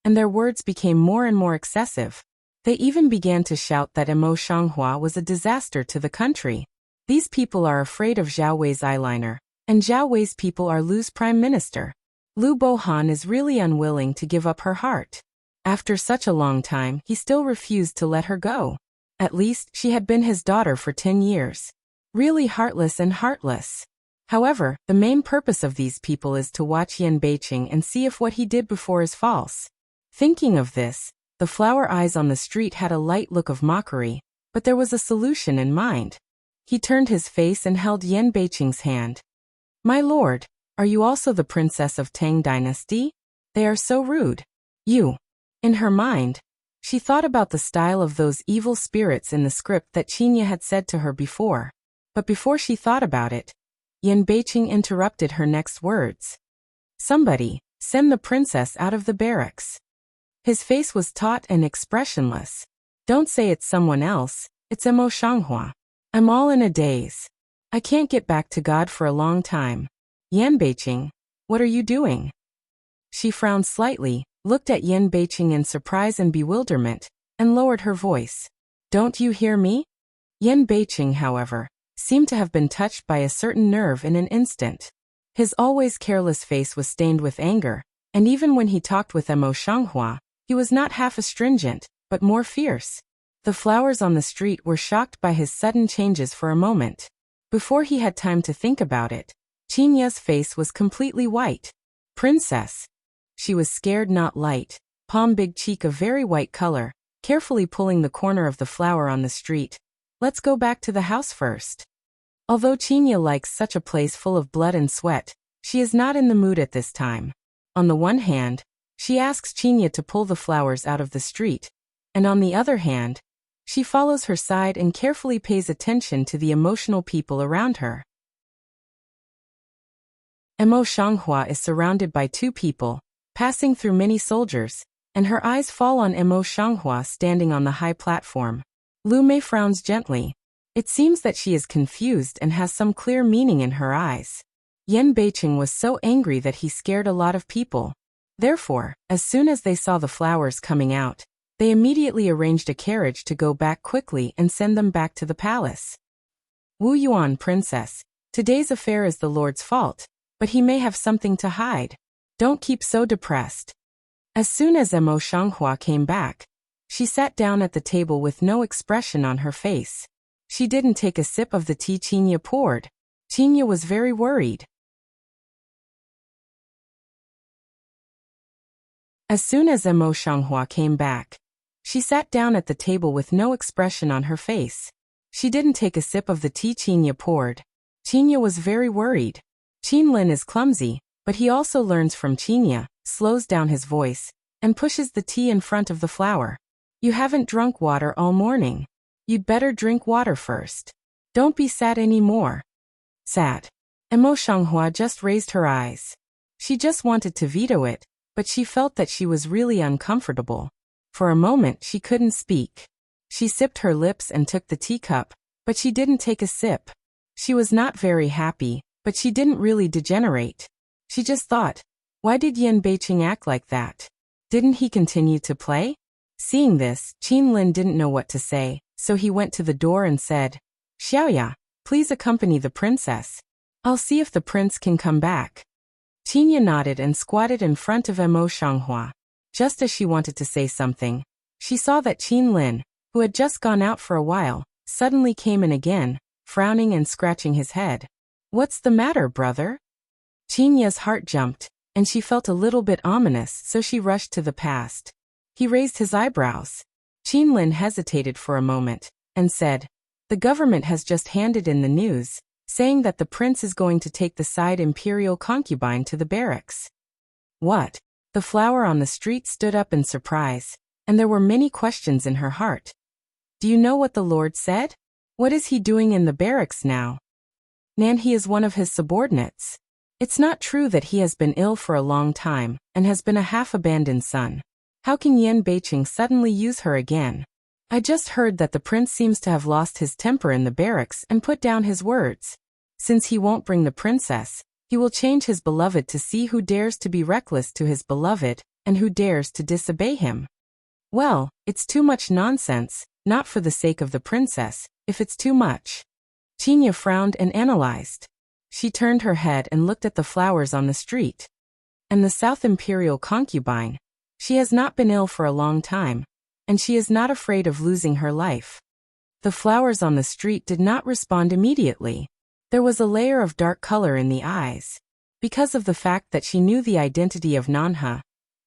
and their words became more and more excessive. They even began to shout that Mo Shanghua was a disaster to the country. These people are afraid of Zhao Wei's eyeliner, and Zhao Wei's people are Lu's prime minister. Lu Bohan is really unwilling to give up her heart. After such a long time, he still refused to let her go. At least, she had been his daughter for 10 years. Really heartless and heartless. However, the main purpose of these people is to watch Yan Beiqing and see if what he did before is false. Thinking of this, the flower eyes on the street had a light look of mockery, but there was a solution in mind. He turned his face and held Yan Beiqing's hand. "My lord, are you also the princess of Tang dynasty? They are so rude. You." In her mind, she thought about the style of those evil spirits in the script that Qinya had said to her before. But before she thought about it, Yan Beiqing interrupted her next words. "Somebody, send the princess out of the barracks." His face was taut and expressionless. "Don't say it's someone else, it's Mo Shanghua. I'm all in a daze. I can't get back to God for a long time. Yan Beiqing, what are you doing?" She frowned slightly, looked at Yan Beiqing in surprise and bewilderment, and lowered her voice. Don't you hear me? Yan Beiqing, however, seemed to have been touched by a certain nerve in an instant. His always careless face was stained with anger, and even when he talked with Mo Shanghua, he was not half astringent, but more fierce. The flowers on the street were shocked by his sudden changes for a moment. Before he had time to think about it, Qinya's face was completely white. Princess. She was scared, not light, palm big cheek of very white color, carefully pulling the corner of the flower on the street. Let's go back to the house first. Although Qinya likes such a place full of blood and sweat, she is not in the mood at this time. On the one hand, she asks Qinya to pull the flowers out of the street, and on the other hand, she follows her side and carefully pays attention to the emotional people around her. Mo Shanghua is surrounded by two people, passing through many soldiers, and her eyes fall on Mo Shanghua standing on the high platform. Lu Mei frowns gently. It seems that she is confused and has some clear meaning in her eyes. Yan Beiqing was so angry that he scared a lot of people. Therefore, as soon as they saw the flowers coming out, they immediately arranged a carriage to go back quickly and send them back to the palace. Wu Yuan, princess, today's affair is the Lord's fault, but he may have something to hide. Don't keep so depressed. As soon as Mo Shanghua came back, she sat down at the table with no expression on her face. She didn't take a sip of the tea Qinya poured. Qinya was very worried. As soon as Mo Shanghua came back, she sat down at the table with no expression on her face. She didn't take a sip of the tea Qinya poured. Qinya was very worried. Qinlin is clumsy, but he also learns from Qinya, slows down his voice, and pushes the tea in front of the flower. You haven't drunk water all morning. You'd better drink water first. Don't be sad anymore. Sad. Mo Shanghua just raised her eyes. She just wanted to veto it, but she felt that she was really uncomfortable. For a moment she couldn't speak. She sipped her lips and took the teacup, but she didn't take a sip. She was not very happy, but she didn't really degenerate. She just thought, why did Yan Beiqing act like that? Didn't he continue to play? Seeing this, Qinlin didn't know what to say, so he went to the door and said, Xiaoya, please accompany the princess. I'll see if the prince can come back. Qinya nodded and squatted in front of Mo Shanghua. Just as she wanted to say something, she saw that Qinlin, who had just gone out for a while, suddenly came in again, frowning and scratching his head. What's the matter, brother? Qinya's heart jumped, and she felt a little bit ominous, so she rushed to the past. He raised his eyebrows. Qinlin hesitated for a moment, and said, the government has just handed in the news, saying that the prince is going to take the side imperial concubine to the barracks. What? The flower on the street stood up in surprise, and there were many questions in her heart. Do you know what the Lord said? What is he doing in the barracks now? Nan, he is one of his subordinates. It's not true that he has been ill for a long time, and has been a half-abandoned son. How can Yan Beiqing suddenly use her again? I just heard that the prince seems to have lost his temper in the barracks and put down his words. Since he won't bring the princess, he will change his beloved to see who dares to be reckless to his beloved, and who dares to disobey him. Well, it's too much nonsense, not for the sake of the princess, if it's too much. Qinya frowned and analyzed. She turned her head and looked at the flowers on the street. And the South Imperial concubine. She has not been ill for a long time, and she is not afraid of losing her life. The flowers on the street did not respond immediately. There was a layer of dark color in the eyes. Because of the fact that she knew the identity of Nanha,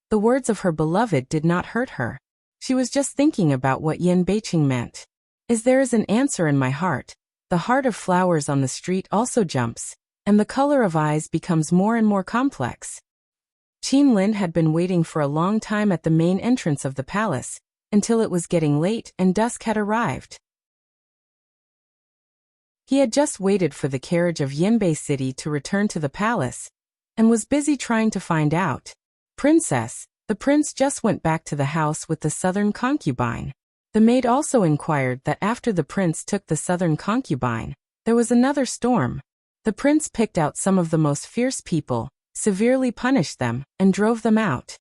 the words of her beloved did not hurt her. She was just thinking about what Yan Beiqing meant. As there is an answer in my heart, the heart of flowers on the street also jumps, and the color of eyes becomes more and more complex. Qinlin had been waiting for a long time at the main entrance of the palace, until it was getting late and dusk had arrived. He had just waited for the carriage of Yanbei City to return to the palace, and was busy trying to find out. Princess, the prince just went back to the house with the southern concubine. The maid also inquired that after the prince took the southern concubine, there was another storm. The prince picked out some of the most fierce people, severely punished them, and drove them out.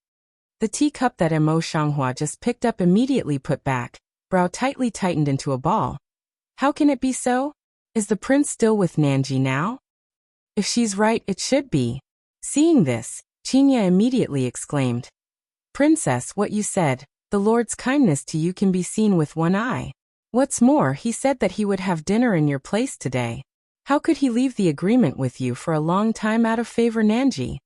The teacup that Mo Shanghua just picked up immediately put back, brow tightly tightened into a ball. How can it be so? Is the prince still with Nanji now? If she's right, it should be. Seeing this, Qinya immediately exclaimed. Princess, what you said, the Lord's kindness to you can be seen with one eye. What's more, he said that he would have dinner in your place today. How could he leave the agreement with you for a long time out of favor Nanji?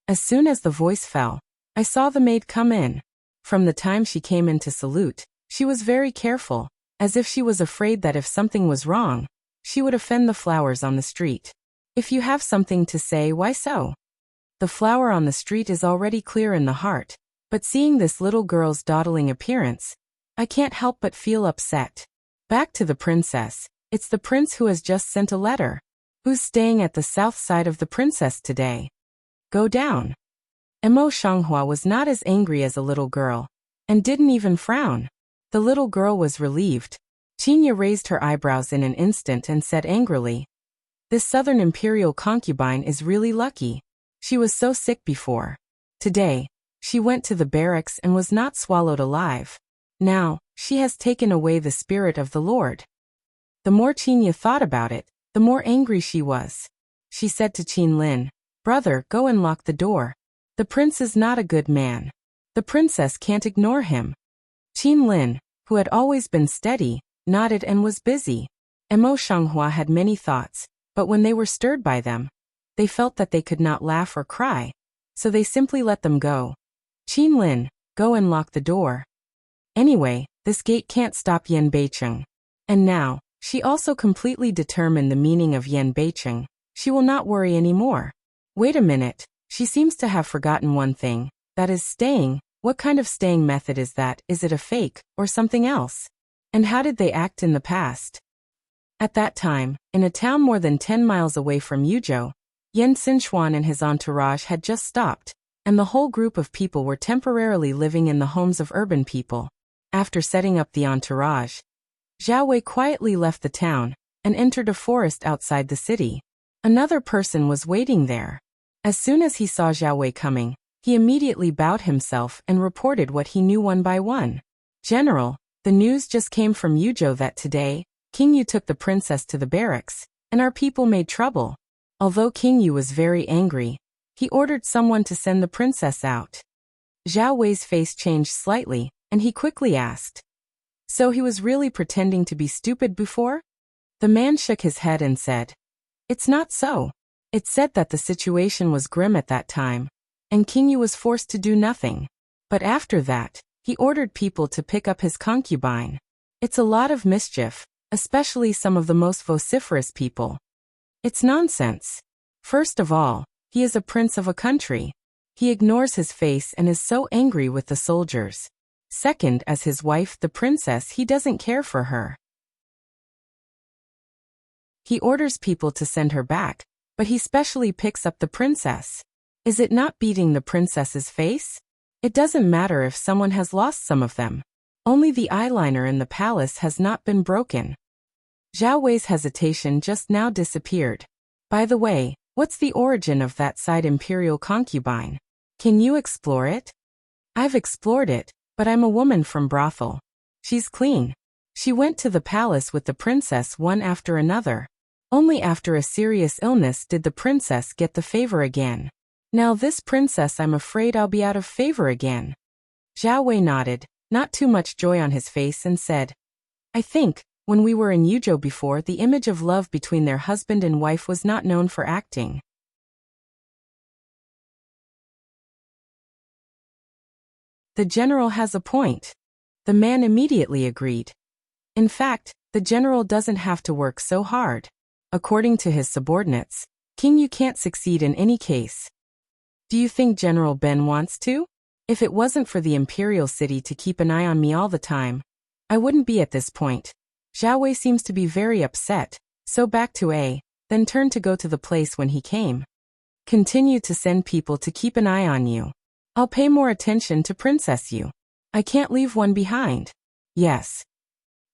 As soon as the voice fell, I saw the maid come in. From the time she came in to salute, she was very careful, as if she was afraid that if something was wrong, she would offend the flowers on the street. If you have something to say, why so? The flower on the street is already clear in the heart, but seeing this little girl's dawdling appearance, I can't help but feel upset. Back to the princess. It's the prince who has just sent a letter. Who's staying at the south side of the princess today? Go down. Mo Shanghua was not as angry as a little girl, and didn't even frown. The little girl was relieved. Qinya raised her eyebrows in an instant and said angrily, this southern imperial concubine is really lucky. She was so sick before. Today, she went to the barracks and was not swallowed alive. Now, she has taken away the spirit of the Lord. The more Qinya thought about it, the more angry she was. She said to Qin Lin, brother, go and lock the door. The prince is not a good man. The princess can't ignore him. Qin Lin, who had always been steady, nodded and was busy. Mo Shanghua had many thoughts, but when they were stirred by them, they felt that they could not laugh or cry, so they simply let them go. Qin Lin, go and lock the door. Anyway, this gate can't stop Yan Beicheng. And now, she also completely determined the meaning of Yan Beicheng. She will not worry anymore. Wait a minute, she seems to have forgotten one thing, that is staying. What kind of staying method is that? Is it a fake, or something else? And how did they act in the past? At that time, in a town more than 10 miles away from Yuzhou, Yan Xinchuan and his entourage had just stopped, and the whole group of people were temporarily living in the homes of urban people. After setting up the entourage, Zhao Wei quietly left the town and entered a forest outside the city. Another person was waiting there. As soon as he saw Zhao Wei coming, he immediately bowed himself and reported what he knew one by one. General, the news just came from Yuzhou that today, King Yu took the princess to the barracks, and our people made trouble. Although King Yu was very angry, he ordered someone to send the princess out. Zhao Wei's face changed slightly, and he quickly asked, so he was really pretending to be stupid before? The man shook his head and said, it's not so. It said that the situation was grim at that time, and King Yu was forced to do nothing. But after that, he ordered people to pick up his concubine. It's a lot of mischief, especially some of the most vociferous people. It's nonsense. First of all, he is a prince of a country. He ignores his face and is so angry with the soldiers. Second, as his wife, the princess, he doesn't care for her. He orders people to send her back, but he specially picks up the princess. Is it not beating the princess's face? It doesn't matter if someone has lost some of them. Only the eyeliner in the palace has not been broken. Zhao Wei's hesitation just now disappeared. By the way, what's the origin of that side imperial concubine? Can you explore it? I've explored it, but I'm a woman from brothel. She's clean. She went to the palace with the princess one after another. Only after a serious illness did the princess get the favor again. Now this princess, I'm afraid I'll be out of favor again. Zhao Wei nodded, not too much joy on his face, and said, I think, when we were in Yuzhou before, the image of love between their husband and wife was not known for acting. The general has a point. The man immediately agreed. In fact, the general doesn't have to work so hard. According to his subordinates, King Yu can't succeed in any case. Do you think General Ben wants to? If it wasn't for the imperial city to keep an eye on me all the time, I wouldn't be at this point. Zhao Wei seems to be very upset, so back to A, then turned to go to the place when he came. Continue to send people to keep an eye on you. I'll pay more attention to Princess Yu. I can't leave one behind. Yes.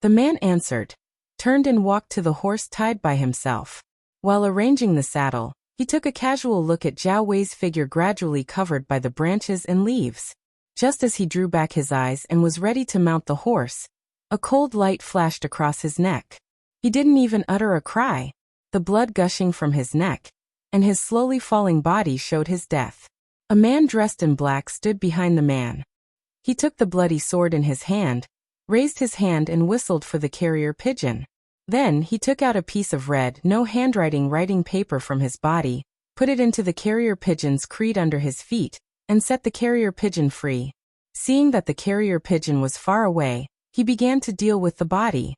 The man answered, turned and walked to the horse tied by himself. While arranging the saddle, he took a casual look at Zhao Wei's figure gradually covered by the branches and leaves. Just as he drew back his eyes and was ready to mount the horse, a cold light flashed across his neck. He didn't even utter a cry. The blood gushing from his neck and his slowly falling body showed his death. A man dressed in black stood behind the man. He took the bloody sword in his hand, raised his hand and whistled for the carrier pigeon. Then he took out a piece of red, no handwriting writing paper from his body, put it into the carrier pigeon's crate under his feet, and set the carrier pigeon free. Seeing that the carrier pigeon was far away, he began to deal with the body.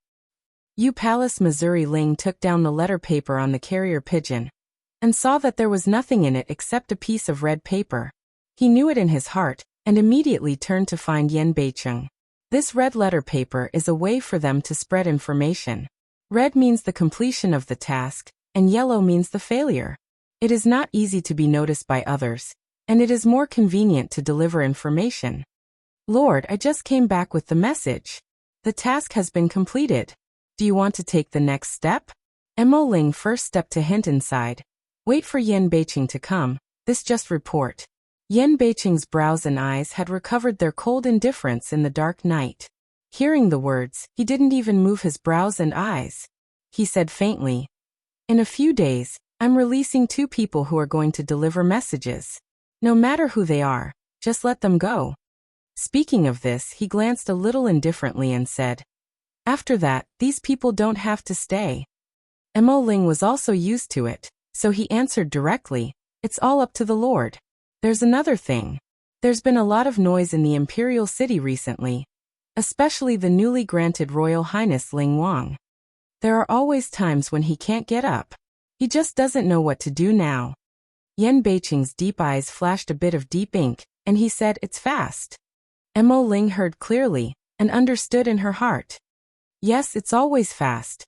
Yu Palace Missouri Ling took down the letter paper on the carrier pigeon, and saw that there was nothing in it except a piece of red paper. He knew it in his heart, and immediately turned to find Yan Beicheng. This red letter paper is a way for them to spread information. Red means the completion of the task, and yellow means the failure. It is not easy to be noticed by others, and it is more convenient to deliver information. Lord, I just came back with the message. The task has been completed. Do you want to take the next step? Mo Ling first stepped to hint inside. Wait for Yan Beicheng to come, this just report. Yan Beicheng's brows and eyes had recovered their cold indifference in the dark night. Hearing the words, he didn't even move his brows and eyes. He said faintly, in a few days, I'm releasing 2 people who are going to deliver messages. No matter who they are, just let them go. Speaking of this, he glanced a little indifferently and said, after that, these people don't have to stay. Mo Ling was also used to it, so he answered directly, it's all up to the Lord. There's another thing. There's been a lot of noise in the Imperial City recently, especially the newly granted Royal Highness Ling Wang. There are always times when he can't get up. He just doesn't know what to do now. Yan Beicheng's deep eyes flashed a bit of deep ink, and he said, it's fast. Mo Ling heard clearly, and understood in her heart. Yes, it's always fast.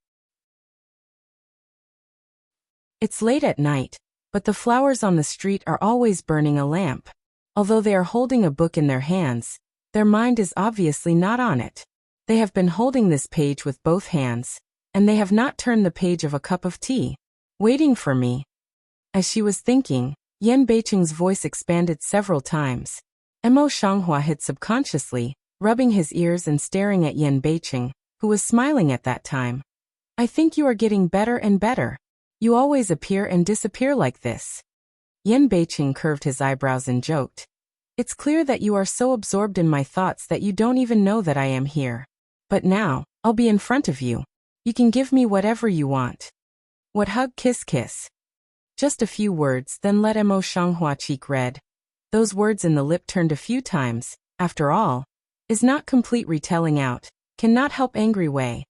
It's late at night, but the flowers on the street are always burning a lamp. Although they are holding a book in their hands, their mind is obviously not on it. They have been holding this page with both hands, and they have not turned the page of a cup of tea. Waiting for me. As she was thinking, Yan Beicheng's voice expanded several times. Mo Shanghua hid subconsciously, rubbing his ears and staring at Yan Beicheng, who was smiling at that time. I think you are getting better and better. You always appear and disappear like this. Yan Beicheng curved his eyebrows and joked. It's clear that you are so absorbed in my thoughts that you don't even know that I am here. But now, I'll be in front of you. You can give me whatever you want. What hug kiss kiss? Just a few words, then let Mo Shanghua cheek red. Those words in the lip turned a few times, after all. Is not complete retelling out. Cannot help angry way.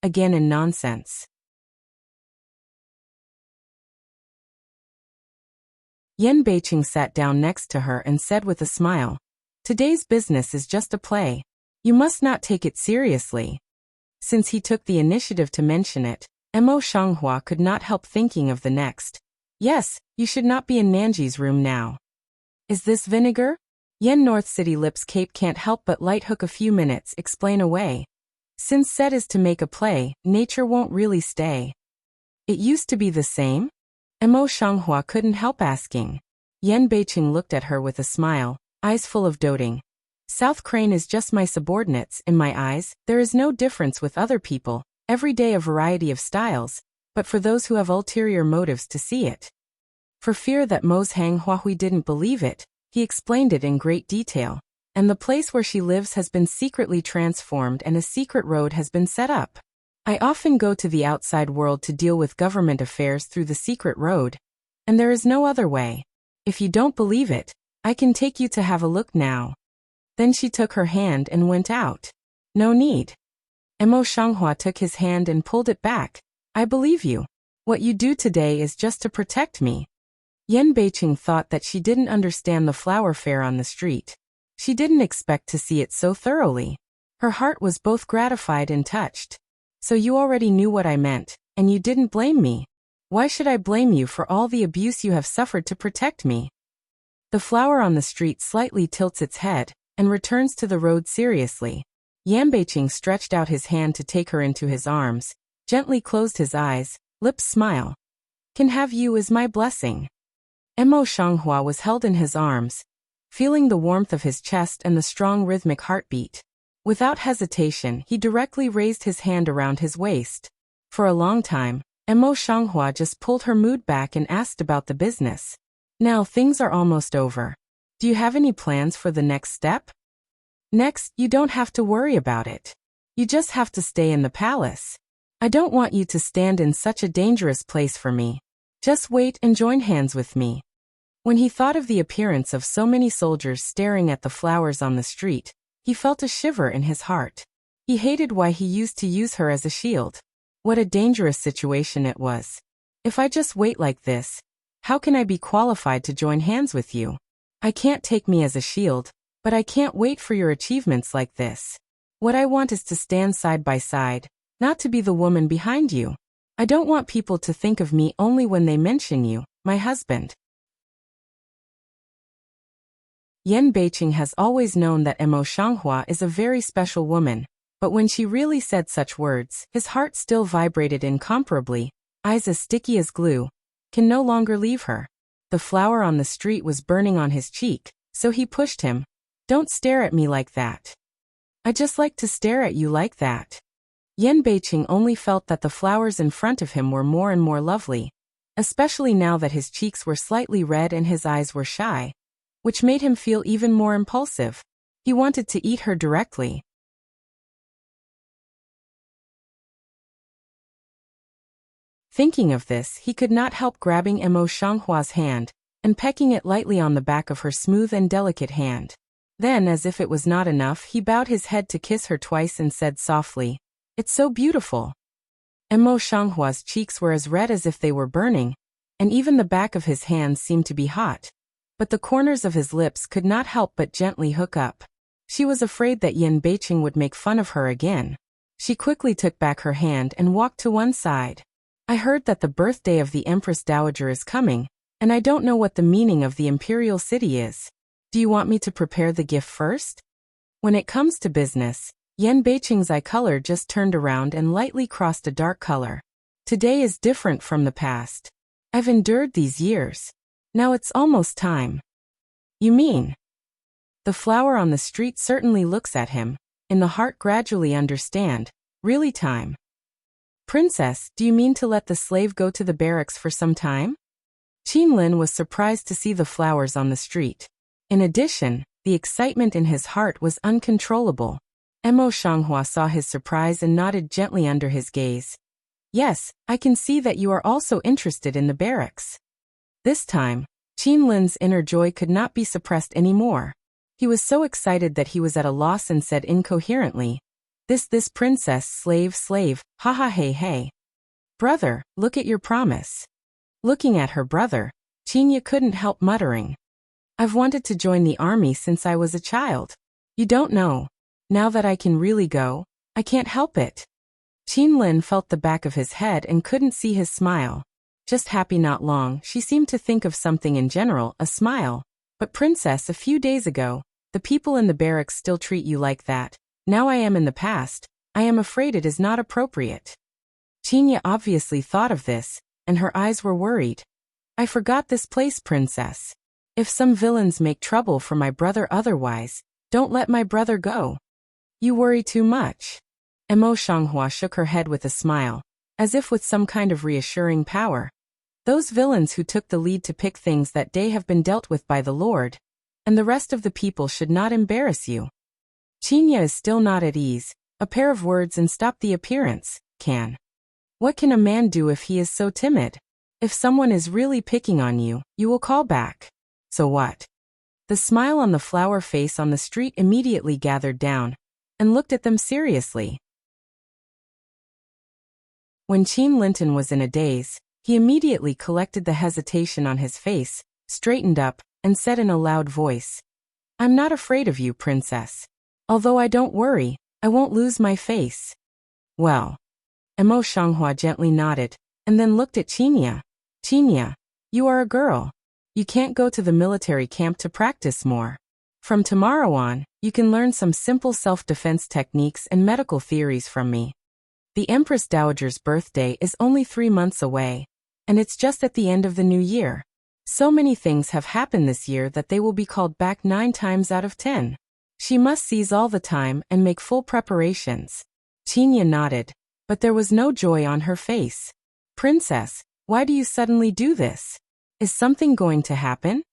Again in nonsense. Yan Beicheng sat down next to her and said with a smile, today's business is just a play. You must not take it seriously. Since he took the initiative to mention it, Mo Shanghua could not help thinking of the next. Yes, you should not be in Nanji's room now. Is this vinegar? Yan North City lips cape can't help but light hook a few minutes explain away. Since set is to make a play, nature won't really stay. It used to be the same? Mo Shanghua couldn't help asking. Yan Beicheng looked at her with a smile, eyes full of doting. South Crane is just my subordinates, in my eyes, there is no difference with other people, every day a variety of styles, but for those who have ulterior motives to see it. For fear that Mo's Hang Huahui didn't believe it, he explained it in great detail. And the place where she lives has been secretly transformed and a secret road has been set up. I often go to the outside world to deal with government affairs through the secret road, and there is no other way. If you don't believe it, I can take you to have a look now. Then she took her hand and went out. No need. Mo Shanghua took his hand and pulled it back. I believe you. What you do today is just to protect me. Yan Beicheng thought that she didn't understand the flower fair on the street. She didn't expect to see it so thoroughly. Her heart was both gratified and touched. So you already knew what I meant, and you didn't blame me. Why should I blame you for all the abuse you have suffered to protect me? The flower on the street slightly tilts its head, and returns to the road seriously. Yan Beicheng stretched out his hand to take her into his arms, gently closed his eyes, lips smile. Can have you is my blessing. Mo Shanghua was held in his arms, feeling the warmth of his chest and the strong rhythmic heartbeat. Without hesitation, he directly raised his hand around his waist. For a long time, Mo Shanghua just pulled her mood back and asked about the business. Now things are almost over. Do you have any plans for the next step? Next, you don't have to worry about it. You just have to stay in the palace. I don't want you to stand in such a dangerous place for me. Just wait and join hands with me. When he thought of the appearance of so many soldiers staring at the flowers on the street, he felt a shiver in his heart. He hated why he used to use her as a shield. What a dangerous situation it was. If I just wait like this, how can I be qualified to join hands with you? I can't take me as a shield, but I can't wait for your achievements like this. What I want is to stand side by side, not to be the woman behind you. I don't want people to think of me only when they mention you, my husband. Yan Beiqing has always known that Mo Shanghua is a very special woman, but when she really said such words, his heart still vibrated incomparably, eyes as sticky as glue, can no longer leave her. The flower on the street was burning on his cheek, so he pushed him. Don't stare at me like that. I just like to stare at you like that. Yan Beiqing only felt that the flowers in front of him were more and more lovely, especially now that his cheeks were slightly red and his eyes were shy, which made him feel even more impulsive. He wanted to eat her directly. Thinking of this, he could not help grabbing Mo Shanghua's hand and pecking it lightly on the back of her smooth and delicate hand. Then, as if it was not enough, he bowed his head to kiss her twice and said softly, "It's so beautiful." Mo Shanghua's cheeks were as red as if they were burning, and even the back of his hand seemed to be hot. But the corners of his lips could not help but gently hook up. She was afraid that Yan Beiqing would make fun of her again. She quickly took back her hand and walked to one side. I heard that the birthday of the Empress Dowager is coming, and I don't know what the meaning of the imperial city is. Do you want me to prepare the gift first? When it comes to business, Yan Beiqing's eye color just turned around and lightly crossed a dark color. Today is different from the past. I've endured these years. Now it's almost time. You mean? The flower on the street certainly looks at him, in the heart gradually understand, really time. Princess, do you mean to let the slave go to the barracks for some time? Qin Lin was surprised to see the flowers on the street. In addition, the excitement in his heart was uncontrollable. Mo Shanghua saw his surprise and nodded gently under his gaze. Yes, I can see that you are also interested in the barracks. This time, Qin Lin's inner joy could not be suppressed anymore. He was so excited that he was at a loss and said incoherently, This princess, slave, ha ha hey. Brother, look at your promise. Looking at her brother, Qinya couldn't help muttering. I've wanted to join the army since I was a child. You don't know. Now that I can really go, I can't help it. Qin Lin felt the back of his head and couldn't see his smile. Just happy not long, she seemed to think of something in general, a smile. But princess, a few days ago, the people in the barracks still treat you like that. Now I am in the past, I am afraid it is not appropriate. Qinya obviously thought of this, and her eyes were worried. I forgot this place, princess. If some villains make trouble for my brother otherwise, don't let my brother go. You worry too much. Mo Shanghua shook her head with a smile, as if with some kind of reassuring power. Those villains who took the lead to pick things that day have been dealt with by the Lord, and the rest of the people should not embarrass you. Qinya is still not at ease. A pair of words and stop the appearance, can. What can a man do if he is so timid? If someone is really picking on you, you will call back. So what? The smile on the flower face on the street immediately gathered down, and looked at them seriously. When Qin Linton was in a daze, he immediately collected the hesitation on his face, straightened up, and said in a loud voice, I'm not afraid of you, princess. Although I don't worry, I won't lose my face. Well. Mo Shanghua gently nodded, and then looked at Qinya. Qinya, you are a girl. You can't go to the military camp to practice more. From tomorrow on, you can learn some simple self-defense techniques and medical theories from me. The Empress Dowager's birthday is only 3 months away, and it's just at the end of the new year. So many things have happened this year that they will be called back 9 times out of 10. She must seize all the time and make full preparations. Qinya nodded, but there was no joy on her face. Princess, why do you suddenly do this? Is something going to happen?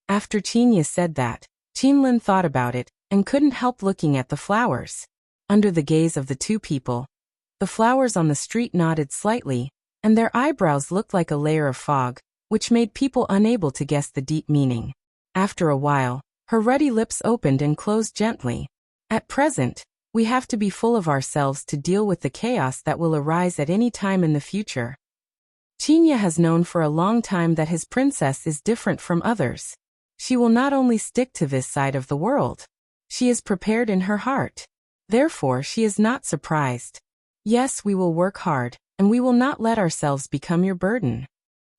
After Qinya said that, Qinlin thought about it and couldn't help looking at the flowers. Under the gaze of the two people, the flowers on the street nodded slightly, and their eyebrows looked like a layer of fog, which made people unable to guess the deep meaning. After a while, her ruddy lips opened and closed gently. At present, we have to be full of ourselves to deal with the chaos that will arise at any time in the future. Qinya has known for a long time that his princess is different from others. She will not only stick to this side of the world. She is prepared in her heart. Therefore, she is not surprised. Yes, we will work hard, and we will not let ourselves become your burden.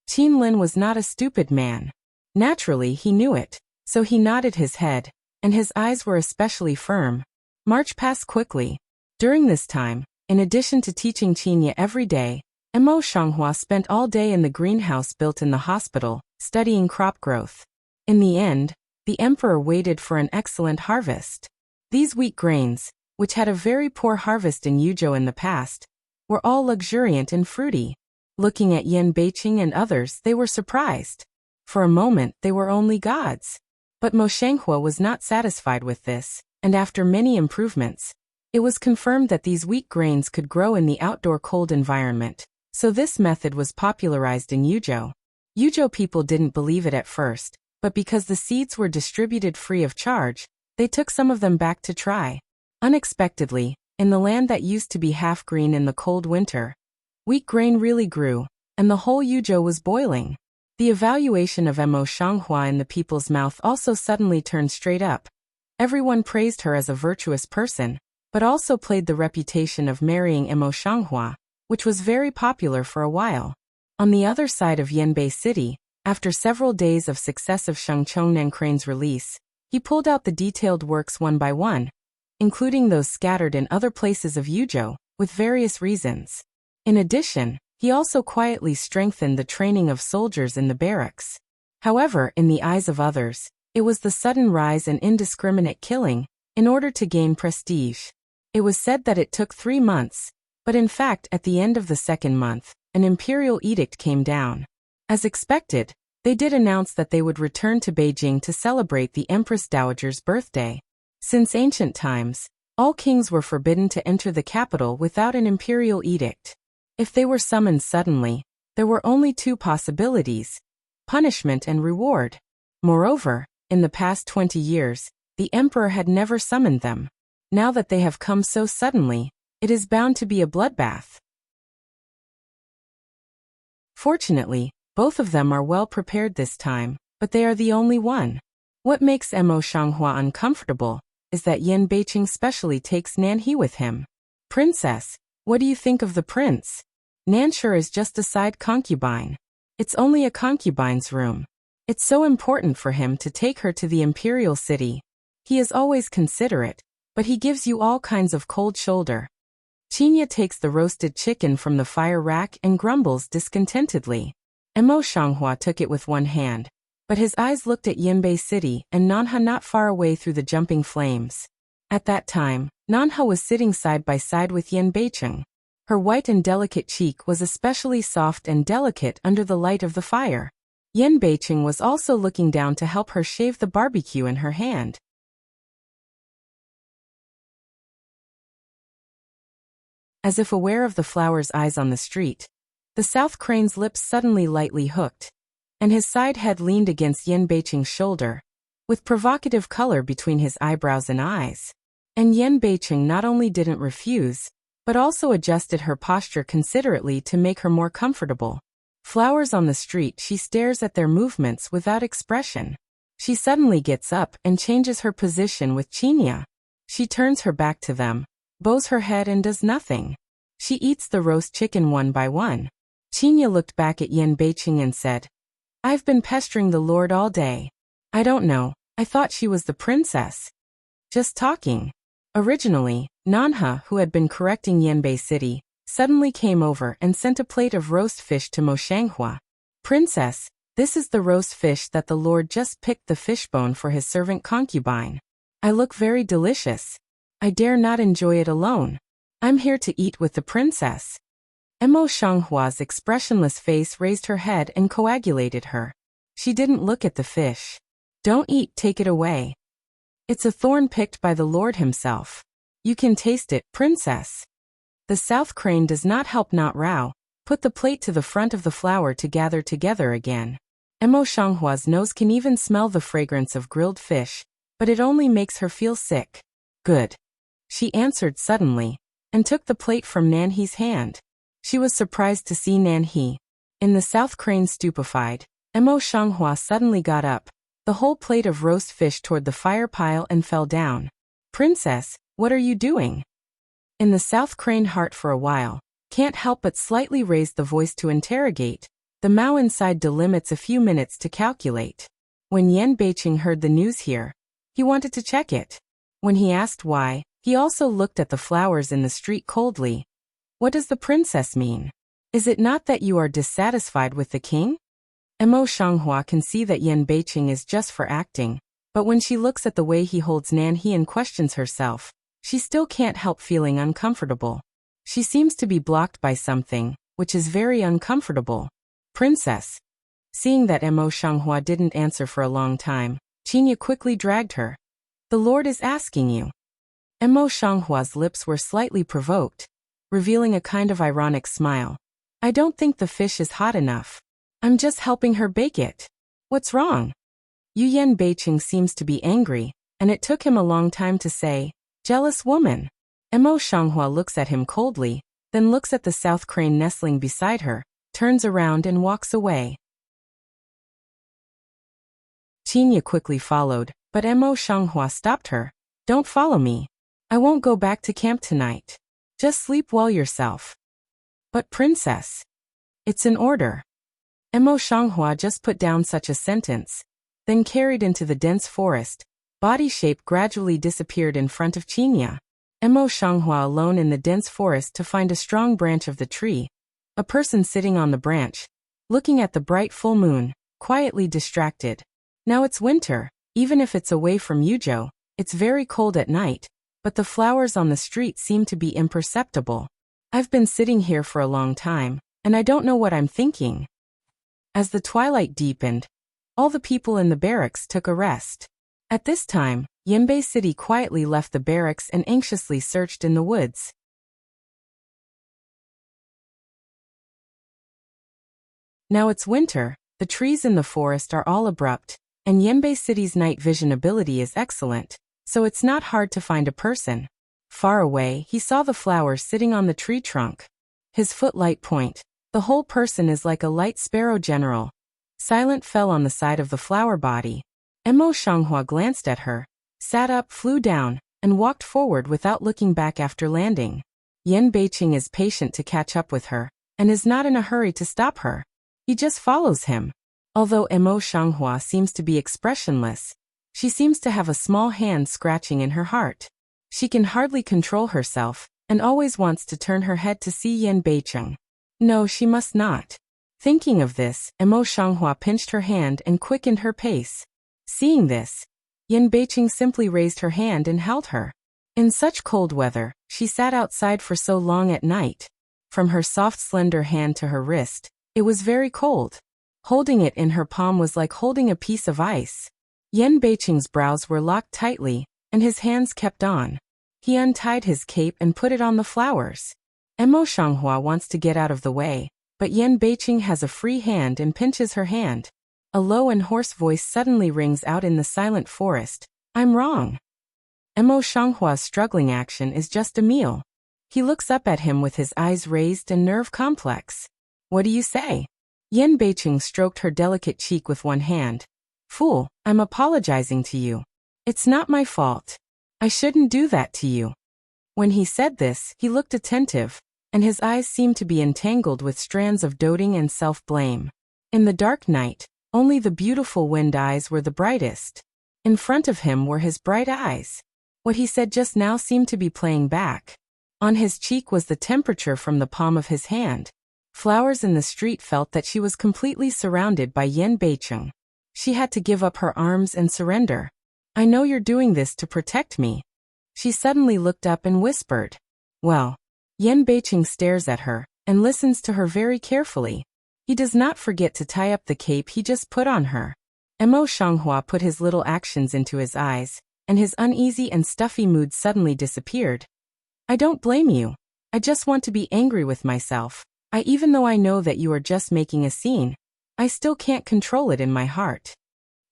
Qinlin was not a stupid man. Naturally, he knew it, so he nodded his head, and his eyes were especially firm. March passed quickly. During this time, in addition to teaching Qinya every day, Mo Shanghua spent all day in the greenhouse built in the hospital, studying crop growth. In the end, the emperor waited for an excellent harvest. These wheat grains, which had a very poor harvest in Yuzhou in the past, were all luxuriant and fruity. Looking at Yan Beiqing and others, they were surprised. For a moment, they were only gods. But Mo Shanghua was not satisfied with this, and after many improvements, it was confirmed that these wheat grains could grow in the outdoor cold environment, so this method was popularized in Yuzhou. Yuzhou people didn't believe it at first, but because the seeds were distributed free of charge, they took some of them back to try. Unexpectedly, in the land that used to be half green in the cold winter, wheat grain really grew, and the whole Yuzhou was boiling. The evaluation of Mo Shanghua in the people's mouth also suddenly turned straight up. Everyone praised her as a virtuous person, but also played the reputation of marrying Mo Shanghua, which was very popular for a while. On the other side of Yanbei City, after several days of successive Shengchong Nancrane's release, he pulled out the detailed works one by one, including those scattered in other places of Yuzhou, with various reasons. In addition, he also quietly strengthened the training of soldiers in the barracks. However, in the eyes of others, it was the sudden rise and indiscriminate killing, in order to gain prestige. It was said that it took 3 months, but in fact at the end of the second month, an imperial edict came down. As expected, they did announce that they would return to Beijing to celebrate the Empress Dowager's birthday. Since ancient times, all kings were forbidden to enter the capital without an imperial edict. If they were summoned suddenly, there were only 2 possibilities: punishment and reward. Moreover, in the past 20 years, the emperor had never summoned them. Now that they have come so suddenly, it is bound to be a bloodbath. Fortunately, both of them are well prepared this time, but they are the only one. What makes Mo Shanghua uncomfortable is that Yan Beiqing specially takes Nanhe with him. Princess, what do you think of the prince? Nansher is just a side concubine. It's only a concubine's room. It's so important for him to take her to the imperial city. He is always considerate, but he gives you all kinds of cold shoulder. Qinya takes the roasted chicken from the fire rack and grumbles discontentedly. Mo Shanghua took it with one hand, but his eyes looked at Yanbei City and Nanha not far away through the jumping flames. At that time, Nanha was sitting side by side with Yan Beiqing. Her white and delicate cheek was especially soft and delicate under the light of the fire. Yan Beiqing was also looking down to help her shave the barbecue in her hand. As if aware of the flower's eyes on the street, the South Crane's lips suddenly lightly hooked, and his side head leaned against Yan Beiqing's shoulder, with provocative color between his eyebrows and eyes. And Yan Beiqing not only didn't refuse, but also adjusted her posture considerately to make her more comfortable. Flowers on the street, she stares at their movements without expression. She suddenly gets up and changes her position with Qinya. She turns her back to them, bows her head and does nothing. She eats the roast chicken one by one. Qinya looked back at Yan Beiqing and said, "I've been pestering the Lord all day. I don't know, I thought she was the princess." Just talking. Originally, Nanha, who had been correcting Yanbei City, suddenly came over and sent a plate of roast fish to Mo Shanghua. Princess, this is the roast fish that the Lord just picked the fishbone for his servant concubine. I look very delicious. I dare not enjoy it alone. I'm here to eat with the princess. Mo Shanghua's expressionless face raised her head and coagulated her. She didn't look at the fish. Don't eat, take it away. It's a thorn picked by the Lord himself. You can taste it, princess. The south crane does not help not Rao. Put the plate to the front of the flour to gather together again. Mo Shanghua's nose can even smell the fragrance of grilled fish, but it only makes her feel sick. Good. She answered suddenly, and took the plate from Nanhee's hand. She was surprised to see Nanhee. In the south crane stupefied, Mo Shanghua suddenly got up, the whole plate of roast fish toward the fire pile and fell down. Princess, what are you doing? In the south crane heart for a while, can't help but slightly raise the voice to interrogate. The Mao inside delimits a few minutes to calculate. When Yan Beiqing heard the news here, he wanted to check it. When he asked why, he also looked at the flowers in the street coldly. What does the princess mean? Is it not that you are dissatisfied with the king? Mo Shanghua can see that Yan Beiqing is just for acting, but when she looks at the way he holds Nanhee and questions herself, she still can't help feeling uncomfortable. She seems to be blocked by something, which is very uncomfortable. Princess. Seeing that Mo Shanghua didn't answer for a long time, Qinya quickly dragged her. The Lord is asking you. Mo Shanghua's lips were slightly provoked, revealing a kind of ironic smile. I don't think the fish is hot enough. I'm just helping her bake it. What's wrong? Yu Yan Beiqing seems to be angry, and it took him a long time to say, jealous woman. Mo Shanghua looks at him coldly, then looks at the south crane nestling beside her, turns around and walks away. Qinya quickly followed, but Mo Shanghua stopped her. Don't follow me. I won't go back to camp tonight. Just sleep well yourself. But princess. It's an order. Mo Shanghua just put down such a sentence, then carried into the dense forest. Body shape gradually disappeared in front of Qinya. Mo Shanghua alone in the dense forest to find a strong branch of the tree. A person sitting on the branch, looking at the bright full moon, quietly distracted. Now it's winter, even if it's away from Yuzhou, it's very cold at night, but the flowers on the street seem to be imperceptible. I've been sitting here for a long time, and I don't know what I'm thinking. As the twilight deepened, all the people in the barracks took a rest. At this time, Yanbei City quietly left the barracks and anxiously searched in the woods. Now it's winter, the trees in the forest are all abrupt, and Yanbei City's night vision ability is excellent, so it's not hard to find a person. Far away, he saw the flowers sitting on the tree trunk. His footlight point. The whole person is like a light sparrow general. Silent fell on the side of the flower body. Mo Shanghua glanced at her, sat up, flew down, and walked forward without looking back after landing. Yan Beiqing is patient to catch up with her, and is not in a hurry to stop her. He just follows him. Although Mo Shanghua seems to be expressionless, she seems to have a small hand scratching in her heart. She can hardly control herself, and always wants to turn her head to see Yan Beiqing. No, she must not. Thinking of this, Mo Shanghua pinched her hand and quickened her pace. Seeing this, Yan Beiqing simply raised her hand and held her. In such cold weather, she sat outside for so long at night. From her soft slender hand to her wrist, it was very cold. Holding it in her palm was like holding a piece of ice. Yan Beiqing's brows were locked tightly, and his hands kept on. He untied his cape and put it on the flowers. Mo Shanghua wants to get out of the way, but Yan Beiqing has a free hand and pinches her hand. A low and hoarse voice suddenly rings out in the silent forest. I'm wrong. Mo Shanghua's struggling action is just a meal. He looks up at him with his eyes raised and nerve complex. What do you say? Yan Beiqing stroked her delicate cheek with one hand. Fool, I'm apologizing to you. It's not my fault. I shouldn't do that to you. When he said this, he looked attentive, and his eyes seemed to be entangled with strands of doting and self-blame. In the dark night, only the beautiful wind eyes were the brightest. In front of him were his bright eyes. What he said just now seemed to be playing back. On his cheek was the temperature from the palm of his hand. Flowers in the street felt that she was completely surrounded by Yan Beicheng. She had to give up her arms and surrender. I know you're doing this to protect me. She suddenly looked up and whispered. Well. Yan Beicheng stares at her and listens to her very carefully. He does not forget to tie up the cape he just put on her. Mo Shanghua put his little actions into his eyes, and his uneasy and stuffy mood suddenly disappeared. I don't blame you. I just want to be angry with myself. Even though I know that you are just making a scene, I still can't control it in my heart.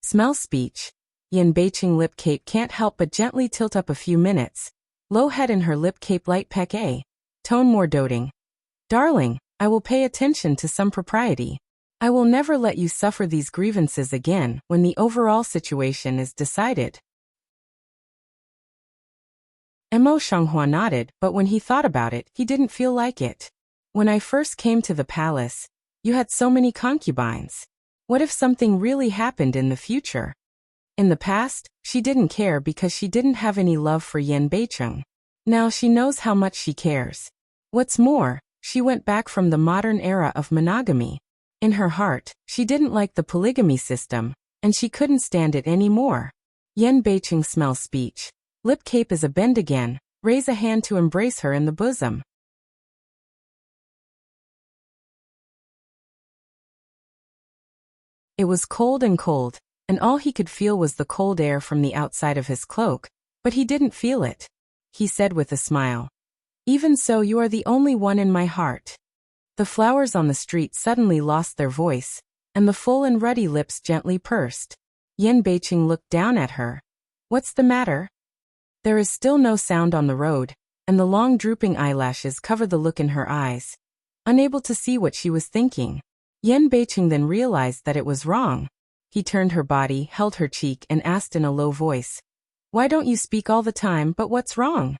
Smell speech. Yan Beicheng lip cape can't help but gently tilt up a few minutes. Low head in her lip cape light peck a. Tone more doting. Darling, I will pay attention to some propriety. I will never let you suffer these grievances again when the overall situation is decided. Mo Shanghua nodded, but when he thought about it, he didn't feel like it. When I first came to the palace, you had so many concubines. What if something really happened in the future? In the past, she didn't care because she didn't have any love for Yan Beicheng. Now she knows how much she cares. What's more, she went back from the modern era of monogamy. In her heart, she didn't like the polygamy system, and she couldn't stand it anymore. Yan Beicheng smells speech. Lip cape is a bend again. Raise a hand to embrace her in the bosom. It was cold, and all he could feel was the cold air from the outside of his cloak, but he didn't feel it. He said with a smile. Even so, you are the only one in my heart. The flowers on the street suddenly lost their voice, and the full and ruddy lips gently pursed. Yan Beicheng looked down at her. What's the matter? There is still no sound on the road, and the long drooping eyelashes cover the look in her eyes. Unable to see what she was thinking, Yan Beicheng then realized that it was wrong. He turned her body, held her cheek, and asked in a low voice, Why don't you speak all the time, but what's wrong?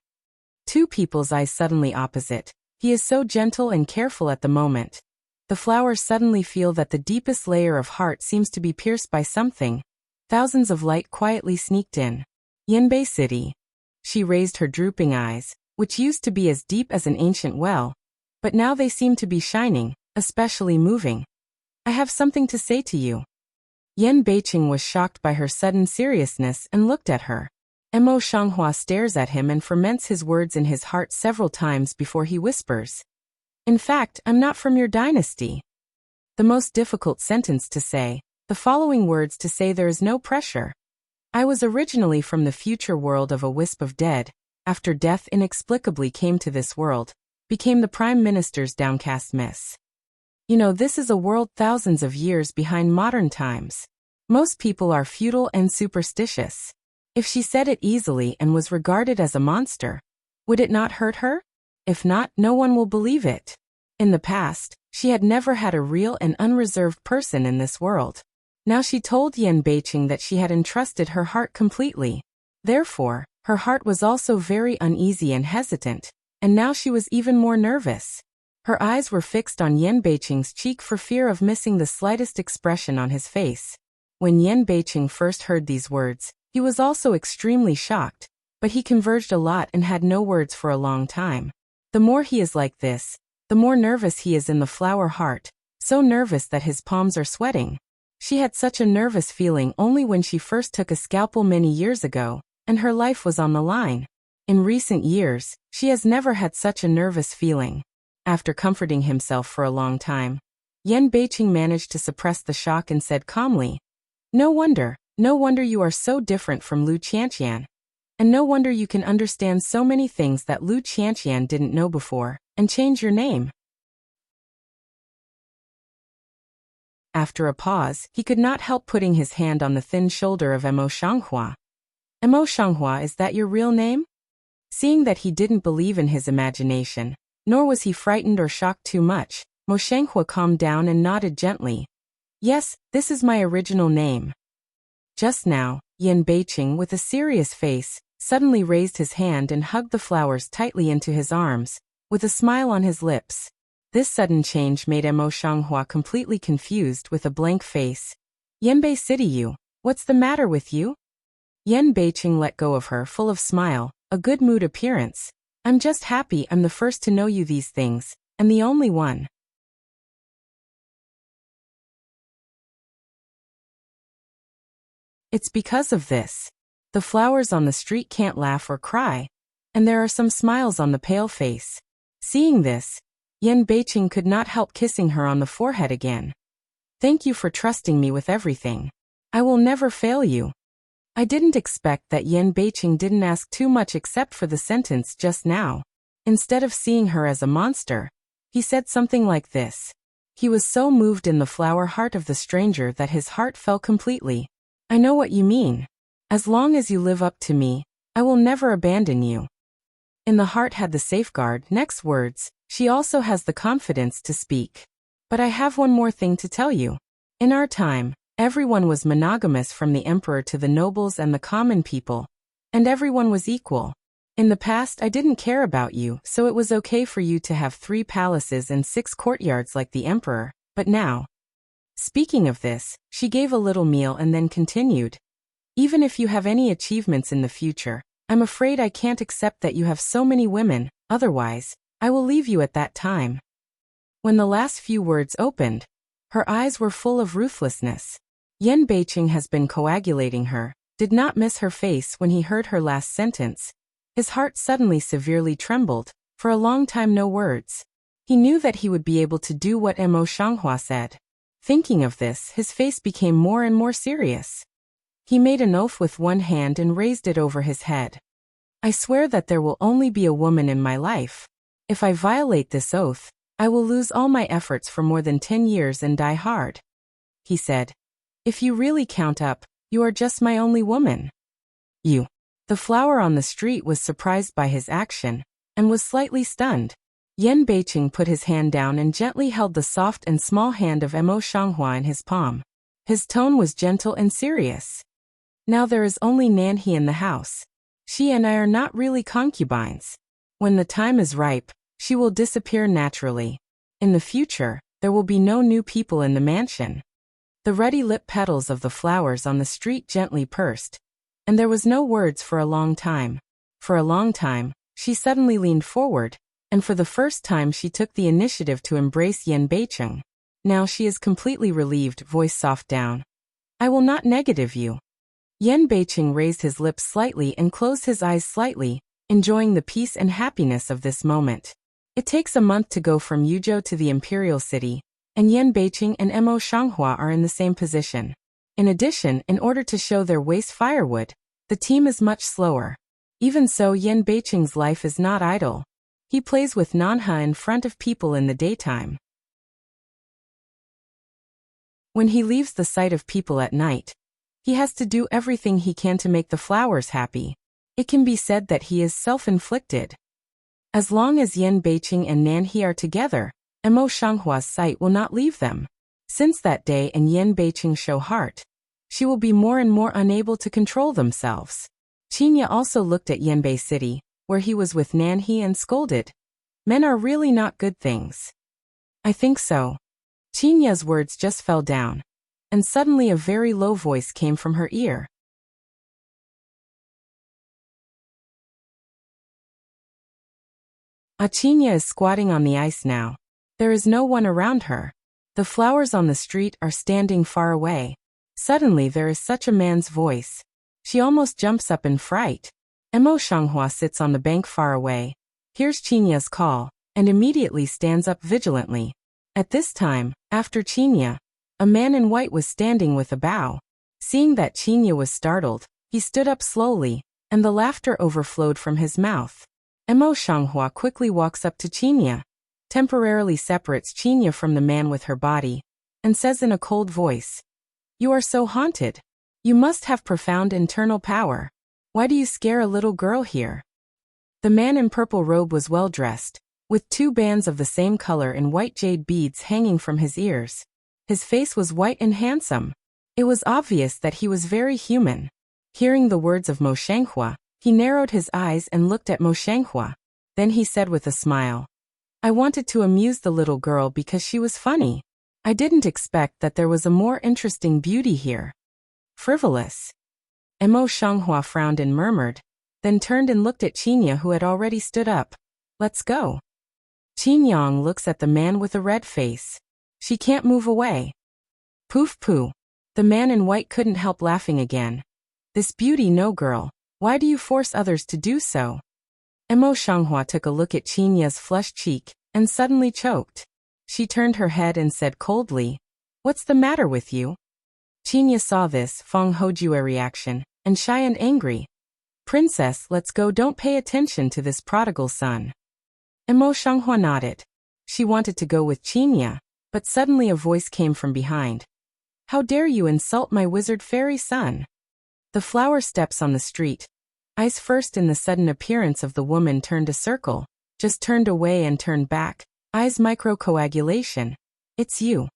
Two people's eyes suddenly opposite. He is so gentle and careful at the moment. The flowers suddenly feel that the deepest layer of heart seems to be pierced by something. Thousands of light quietly sneaked in. Yanbei City. She raised her drooping eyes, which used to be as deep as an ancient well, but now they seemed to be shining, especially moving. I have something to say to you. Yan Beicheng was shocked by her sudden seriousness and looked at her. Mo Shanghua stares at him and ferments his words in his heart several times before he whispers. In fact, I'm not from your dynasty. The most difficult sentence to say, the following words to say there is no pressure. I was originally from the future world of a wisp of dead, after death inexplicably came to this world, became the Prime Minister's downcast miss. You know, this is a world thousands of years behind modern times. Most people are feudal and superstitious. If she said it easily and was regarded as a monster, would it not hurt her? If not, no one will believe it. In the past, she had never had a real and unreserved person in this world. Now she told Yan Beicheng that she had entrusted her heart completely. Therefore, her heart was also very uneasy and hesitant, and now she was even more nervous. Her eyes were fixed on Yan Beicheng's cheek for fear of missing the slightest expression on his face. When Yan Beicheng first heard these words, he was also extremely shocked, but he converged a lot and had no words for a long time. The more he is like this, the more nervous he is in the flower heart, so nervous that his palms are sweating. She had such a nervous feeling only when she first took a scalpel many years ago, and her life was on the line. In recent years, she has never had such a nervous feeling. After comforting himself for a long time, Yan Beicheng managed to suppress the shock and said calmly, No wonder you are so different from Lu Qianqian. And no wonder you can understand so many things that Lu Qianqian didn't know before, and change your name. After a pause, he could not help putting his hand on the thin shoulder of Mo Shanghua. Mo Shanghua, is that your real name? Seeing that he didn't believe in his imagination, nor was he frightened or shocked too much, Mo Shanghua calmed down and nodded gently. Yes, this is my original name. Just now, Yan Beicheng, with a serious face, suddenly raised his hand and hugged the flowers tightly into his arms, with a smile on his lips. This sudden change made Mo Shanghua completely confused with a blank face. Yanbei City, what's the matter with you? Yan Beiqing let go of her, full of smile, a good mood appearance. I'm just happy I'm the first to know you these things, and the only one. It's because of this. The flowers on the street can't laugh or cry, and there are some smiles on the pale face. Seeing this, Yan Beiqing could not help kissing her on the forehead again. Thank you for trusting me with everything. I will never fail you. I didn't expect that Yan Beiqing didn't ask too much except for the sentence just now. Instead of seeing her as a monster, he said something like this. He was so moved in the flower heart of the stranger that his heart fell completely. I know what you mean. As long as you live up to me, I will never abandon you. In the heart had the safeguard, next words, she also has the confidence to speak. But I have one more thing to tell you. In our time, everyone was monogamous from the emperor to the nobles and the common people, and everyone was equal. In the past I didn't care about you, so it was okay for you to have 3 palaces and 6 courtyards like the emperor, but now. Speaking of this, she gave a little meal and then continued. Even if you have any achievements in the future, I'm afraid I can't accept that you have so many women, otherwise, I will leave you at that time. When the last few words opened, her eyes were full of ruthlessness. Yan Beiqing has been coagulating her, did not miss her face when he heard her last sentence. His heart suddenly severely trembled, for a long time no words. He knew that he would be able to do what Mo Shanghua said. Thinking of this, his face became more and more serious. He made an oath with one hand and raised it over his head. I swear that there will only be a woman in my life. If I violate this oath, I will lose all my efforts for more than 10 years and die hard. He said. If you really count up, you are just my only woman. You. The flower on the street was surprised by his action, and was slightly stunned. Yan Beiqing put his hand down and gently held the soft and small hand of Mo Shanghua in his palm. His tone was gentle and serious. Now there is only Nanhe in the house. She and I are not really concubines. When the time is ripe, she will disappear naturally. In the future, there will be no new people in the mansion. The ruddy lip petals of the flowers on the street gently pursed, and there was no words for a long time. For a long time, she suddenly leaned forward, and for the first time she took the initiative to embrace Yan Beiqing. Now she is completely relieved, voice soft down. I will not negative you. Yan Beiqing raised his lips slightly and closed his eyes slightly, enjoying the peace and happiness of this moment. It takes a month to go from Yuzhou to the imperial city, and Yan Beiqing and Mo Shanghua are in the same position. In addition, in order to show their waste firewood, the team is much slower. Even so, Yan Beiqing's life is not idle. He plays with Nanhe in front of people in the daytime. When he leaves the sight of people at night, he has to do everything he can to make the flowers happy. It can be said that he is self-inflicted. As long as Yan Beiqing and Nanhe are together, Mo Shanghua's sight will not leave them. Since that day and Yan Beiqing show heart, she will be more and more unable to control themselves. Qinya also looked at Yanbei City, where he was with Nanhe, and scolded. Men are really not good things. I think so. Qinya's words just fell down, and suddenly a very low voice came from her ear. Qinya is squatting on the ice now. There is no one around her. The flowers on the street are standing far away. Suddenly there is such a man's voice. She almost jumps up in fright. Mo Shanghua sits on the bank far away, hears Qinya's call, and immediately stands up vigilantly. At this time, after Qinya, a man in white was standing with a bow. Seeing that Qinya was startled, he stood up slowly, and the laughter overflowed from his mouth. Mo Shanghua quickly walks up to Qinya, temporarily separates Qinya from the man with her body, and says in a cold voice, "You are so haunted. You must have profound internal power. Why do you scare a little girl here?" The man in purple robe was well dressed, with 2 bands of the same color and white jade beads hanging from his ears. His face was white and handsome. It was obvious that he was very human. Hearing the words of Mo Shanghua, he narrowed his eyes and looked at Mo Shanghua. Then he said with a smile, "I wanted to amuse the little girl because she was funny. I didn't expect that there was a more interesting beauty here." Frivolous. Mo Xianghua frowned and murmured, then turned and looked at Qinya, who had already stood up. Let's go. Qin Yang looks at the man with a red face. She can't move away. Poof poo. The man in white couldn't help laughing again. This beauty, no girl. Why do you force others to do so? Mo Xianghua took a look at Qinya's flushed cheek, and suddenly choked. She turned her head and said coldly, What's the matter with you? Qinya saw this Feng Hojue reaction, and shy and angry. Princess, let's go, don't pay attention to this prodigal son. Mo Xianghua nodded. She wanted to go with Qinya, but suddenly a voice came from behind. How dare you insult my wizard fairy son? The flower steps on the street. Eyes first in the sudden appearance of the woman turned a circle, just turned away and turned back, eyes microcoagulation. It's you.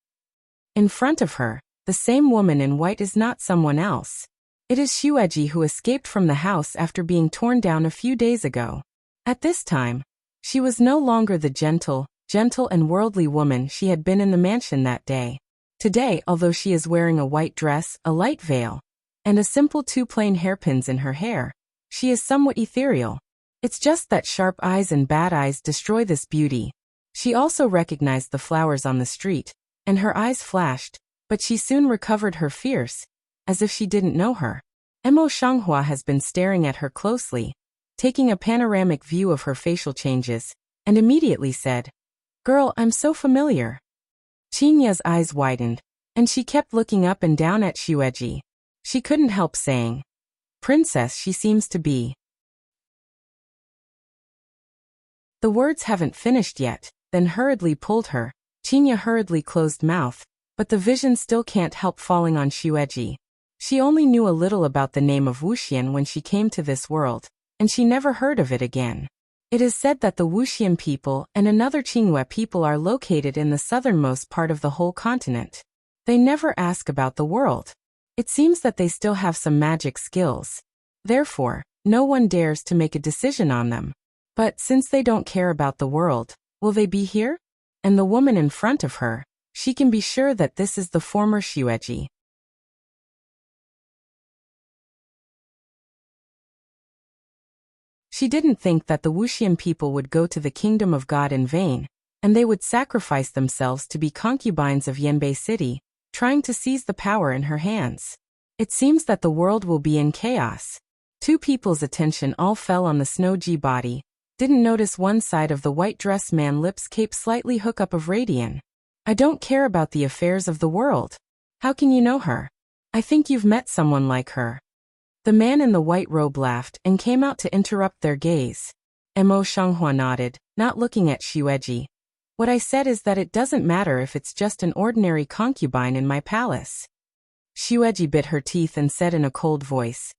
In front of her, the same woman in white is not someone else. It is Xueji, who escaped from the house after being torn down a few days ago. At this time, she was no longer the gentle and worldly woman she had been in the mansion that day. Today, although she is wearing a white dress, a light veil, and a simple 2 plain hairpins in her hair, she is somewhat ethereal. It's just that sharp eyes and bad eyes destroy this beauty. She also recognized the flowers on the street, and her eyes flashed, but she soon recovered her fierce, as if she didn't know her. Mo Xianghua has been staring at her closely, taking a panoramic view of her facial changes, and immediately said, Girl, I'm so familiar. Qinya's eyes widened, and she kept looking up and down at Xueji. She couldn't help saying, Princess, she seems to be. The words haven't finished yet, then hurriedly pulled her. Qinya hurriedly closed mouth, but the vision still can't help falling on Xueji. She only knew a little about the name of Wuxian when she came to this world, and she never heard of it again. It is said that the Wuxian people and another Qinghua people are located in the southernmost part of the whole continent. They never ask about the world. It seems that they still have some magic skills. Therefore, no one dares to make a decision on them. But since they don't care about the world, will they be here? And the woman in front of her, she can be sure that this is the former Xueji. She didn't think that the Wuxian people would go to the kingdom of God in vain, and they would sacrifice themselves to be concubines of Yanbei City, trying to seize the power in her hands. It seems that the world will be in chaos. 2 people's attention all fell on the Snow-Ji body, didn't notice one side of the white dress man lips cape slightly hook up of radian. I don't care about the affairs of the world. How can you know her? I think you've met someone like her. The man in the white robe laughed and came out to interrupt their gaze. Mo Xianghua nodded, not looking at Xueji. What I said is that it doesn't matter if it's just an ordinary concubine in my palace. Xueji bit her teeth and said in a cold voice,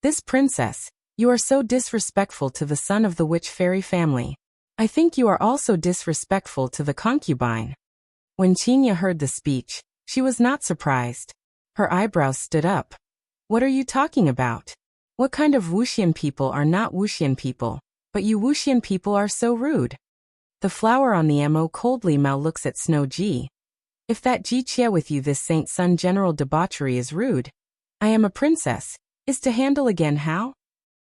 This princess, you are so disrespectful to the son of the witch fairy family. I think you are also disrespectful to the concubine. When Qinya heard the speech, she was not surprised. Her eyebrows stood up. What are you talking about? What kind of Wuxian people are not Wuxian people, but you Wuxian people are so rude? The flower on the Mo coldly Mao looks at Snow-Ji. If that Ji Chia with you this Saint Sun general debauchery is rude, I am a princess, is to handle again how?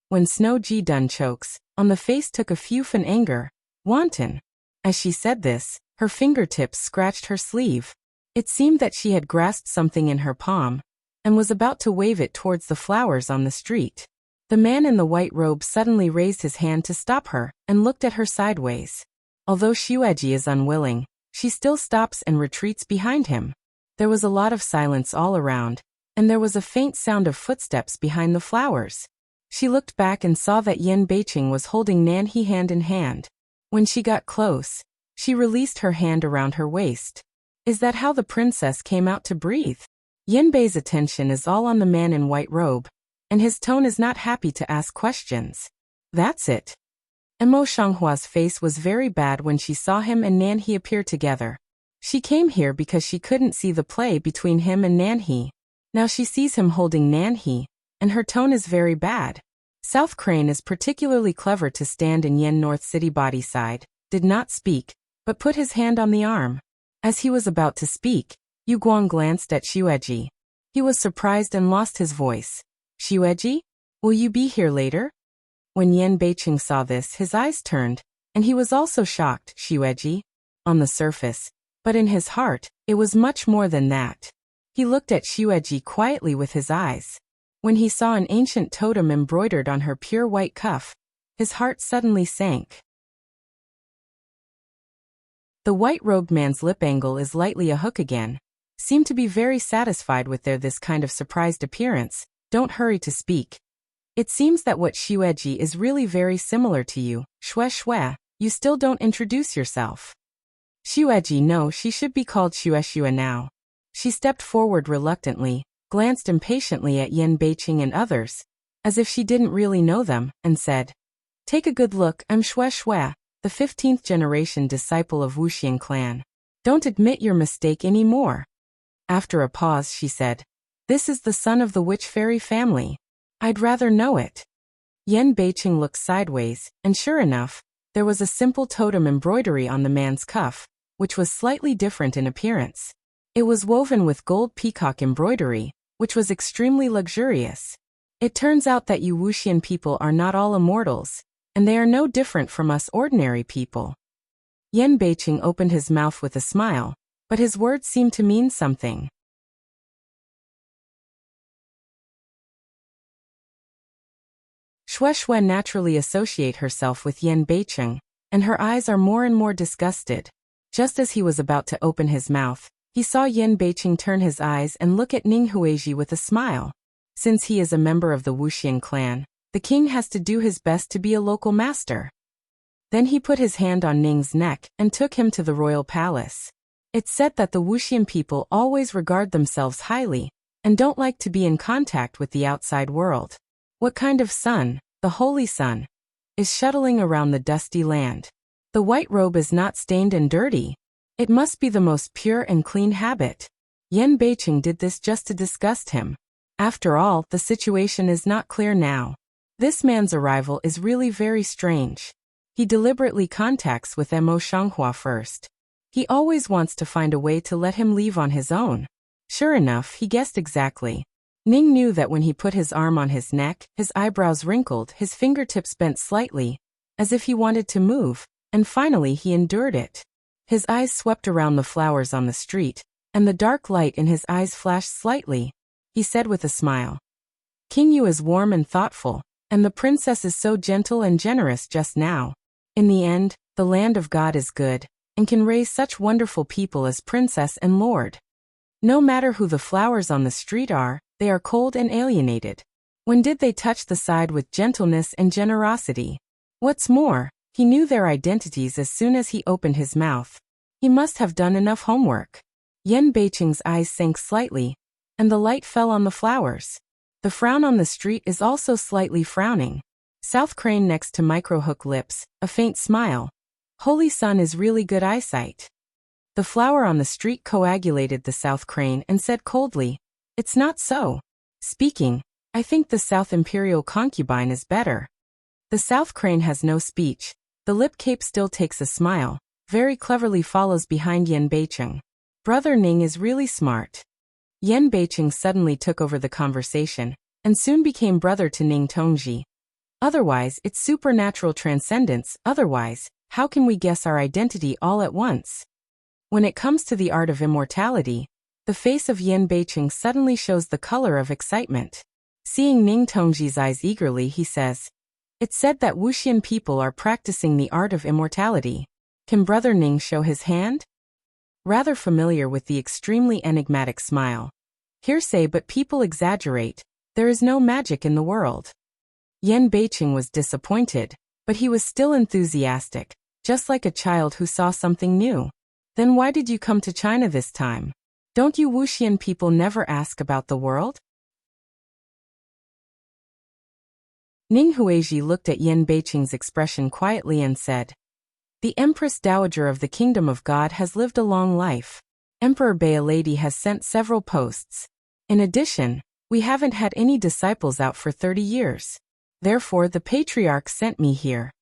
When Snow-Ji done chokes, on the face took a few fan anger, wanton. As she said this, her fingertips scratched her sleeve. It seemed that she had grasped something in her palm, and was about to wave it towards the flowers on the street. The man in the white robe suddenly raised his hand to stop her, and looked at her sideways. Although Xueji is unwilling, she still stops and retreats behind him. There was a lot of silence all around, and there was a faint sound of footsteps behind the flowers. She looked back and saw that Yan Beiqing was holding Nanhe hand in hand. When she got close, she released her hand around her waist. Is that how the princess came out to breathe? Yanbei's attention is all on the man in white robe, and his tone is not happy to ask questions. That's it. Mo Xianghua's face was very bad when she saw him and Nanhe appear together. She came here because she couldn't see the play between him and Nanhe. Now she sees him holding Nanhe, and her tone is very bad. South Crane is particularly clever to stand in Yen North City body side, did not speak, but put his hand on the arm. As he was about to speak, Yu Guang glanced at Xueji. He was surprised and lost his voice. Xueji? Will you be here later? When Yan Beiqing saw this, his eyes turned, and he was also shocked. Xueji? On the surface. But in his heart, it was much more than that. He looked at Xueji quietly with his eyes. When he saw an ancient totem embroidered on her pure white cuff, his heart suddenly sank. The white-robed man's lip angle is lightly a hook again. Seemed to be very satisfied with this kind of surprised appearance. Don't hurry to speak. It seems that what Xueji is really very similar to you. Xue, you still don't introduce yourself. Xueji, no, she should be called Xue now. She stepped forward reluctantly, glanced impatiently at Yan Beiqing and others, as if she didn't really know them, and said, "Take a good look, I'm Xue, the 15th generation disciple of Wuxian clan. Don't admit your mistake anymore." After a pause she said, "This is the son of the witch fairy family. I'd rather know it." Yan Beiqing looked sideways, and sure enough, there was a simple totem embroidery on the man's cuff, which was slightly different in appearance. It was woven with gold peacock embroidery, which was extremely luxurious. It turns out that you Wuxian people are not all immortals, and they are no different from us ordinary people. Yan Beiqing opened his mouth with a smile, but his words seemed to mean something. Xue naturally associate herself with Yan Beiqing, and her eyes are more and more disgusted. Just as he was about to open his mouth, he saw Yan Beiqing turn his eyes and look at Ning Huizhi with a smile. Since he is a member of the Wuxian clan, the king has to do his best to be a local master. Then he put his hand on Ning's neck and took him to the royal palace. It's said that the Wuxian people always regard themselves highly, and don't like to be in contact with the outside world. What kind of sun, the holy sun, is shuttling around the dusty land? The white robe is not stained and dirty. It must be the most pure and clean habit. Yan Beiqing did this just to disgust him. After all, the situation is not clear now. This man's arrival is really very strange. He deliberately contacts with Mo Shanghua first. He always wants to find a way to let him leave on his own. Sure enough, he guessed exactly. Ning knew that when he put his arm on his neck, his eyebrows wrinkled, his fingertips bent slightly, as if he wanted to move, and finally he endured it. His eyes swept around the flowers on the street, and the dark light in his eyes flashed slightly. He said with a smile, "King Yu is warm and thoughtful, and the princess is so gentle and generous just now. In the end, the land of God is good, and can raise such wonderful people as princess and lord. No matter who the flowers on the street are, they are cold and alienated. When did they touch the side with gentleness and generosity? What's more, he knew their identities as soon as he opened his mouth. He must have done enough homework." Yan Beiqing's eyes sank slightly, and the light fell on the flowers. The frown on the street is also slightly frowning. South crane next to micro-hook lips, a faint smile. Holy sun is really good eyesight. The flower on the street coagulated the south crane and said coldly, "It's not so. Speaking, I think the south imperial concubine is better." The south crane has no speech. The lip cape still takes a smile, very cleverly follows behind Yan Beiqing. Brother Ning is really smart. Yan Beiqing suddenly took over the conversation, and soon became brother to Ning Tongji. Otherwise, it's supernatural transcendence. Otherwise, how can we guess our identity all at once? When it comes to the art of immortality, the face of Yan Beiqing suddenly shows the color of excitement. Seeing Ning Tongji's eyes eagerly, he says, "It's said that Wuxian people are practicing the art of immortality. Can Brother Ning show his hand?" Rather familiar with the extremely enigmatic smile. "Hearsay, but people exaggerate. There is no magic in the world." Yan Beiqing was disappointed, but he was still enthusiastic, just like a child who saw something new. "Then why did you come to China this time? Don't you Wuxian people never ask about the world?" Ning Huizhi looked at Yan Beiqing's expression quietly and said, "The Empress Dowager of the Kingdom of God has lived a long life. Emperor Baoladi has sent several posts. In addition, we haven't had any disciples out for 30 years. Therefore the patriarch sent me here.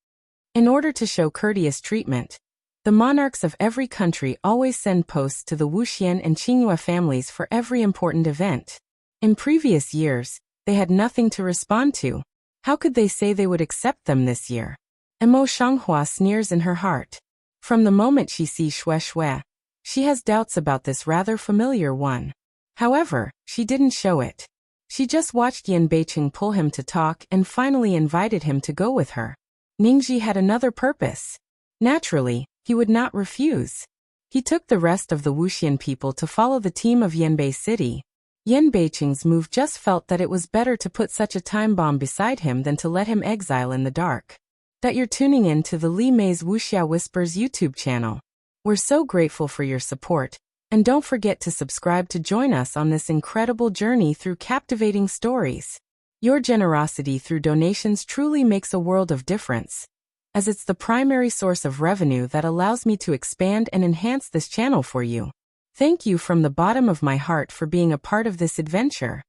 In order to show courteous treatment, the monarchs of every country always send posts to the Wuxian and Qinghua families for every important event. In previous years, They had nothing to respond to. How could they say they would accept them this year? Emo Shanghua sneers in her heart. From the moment she sees Xue Xue, she has doubts about this rather familiar one. However, she didn't show it. She just watched Yan Beiqing pull him to talk and finally invited him to go with her. Ningji had another purpose. Naturally, he would not refuse. He took the rest of the Wuxian people to follow the team of Yanbei City. Yan Beiqing's move just felt that it was better to put such a time bomb beside him than to let him exile in the dark. That you're tuning in to the Li Mei's Wuxia Whispers YouTube channel. We're so grateful for your support, and don't forget to subscribe to join us on this incredible journey through captivating stories. Your generosity through donations truly makes a world of difference, as it's the primary source of revenue that allows me to expand and enhance this channel for you. Thank you from the bottom of my heart for being a part of this adventure.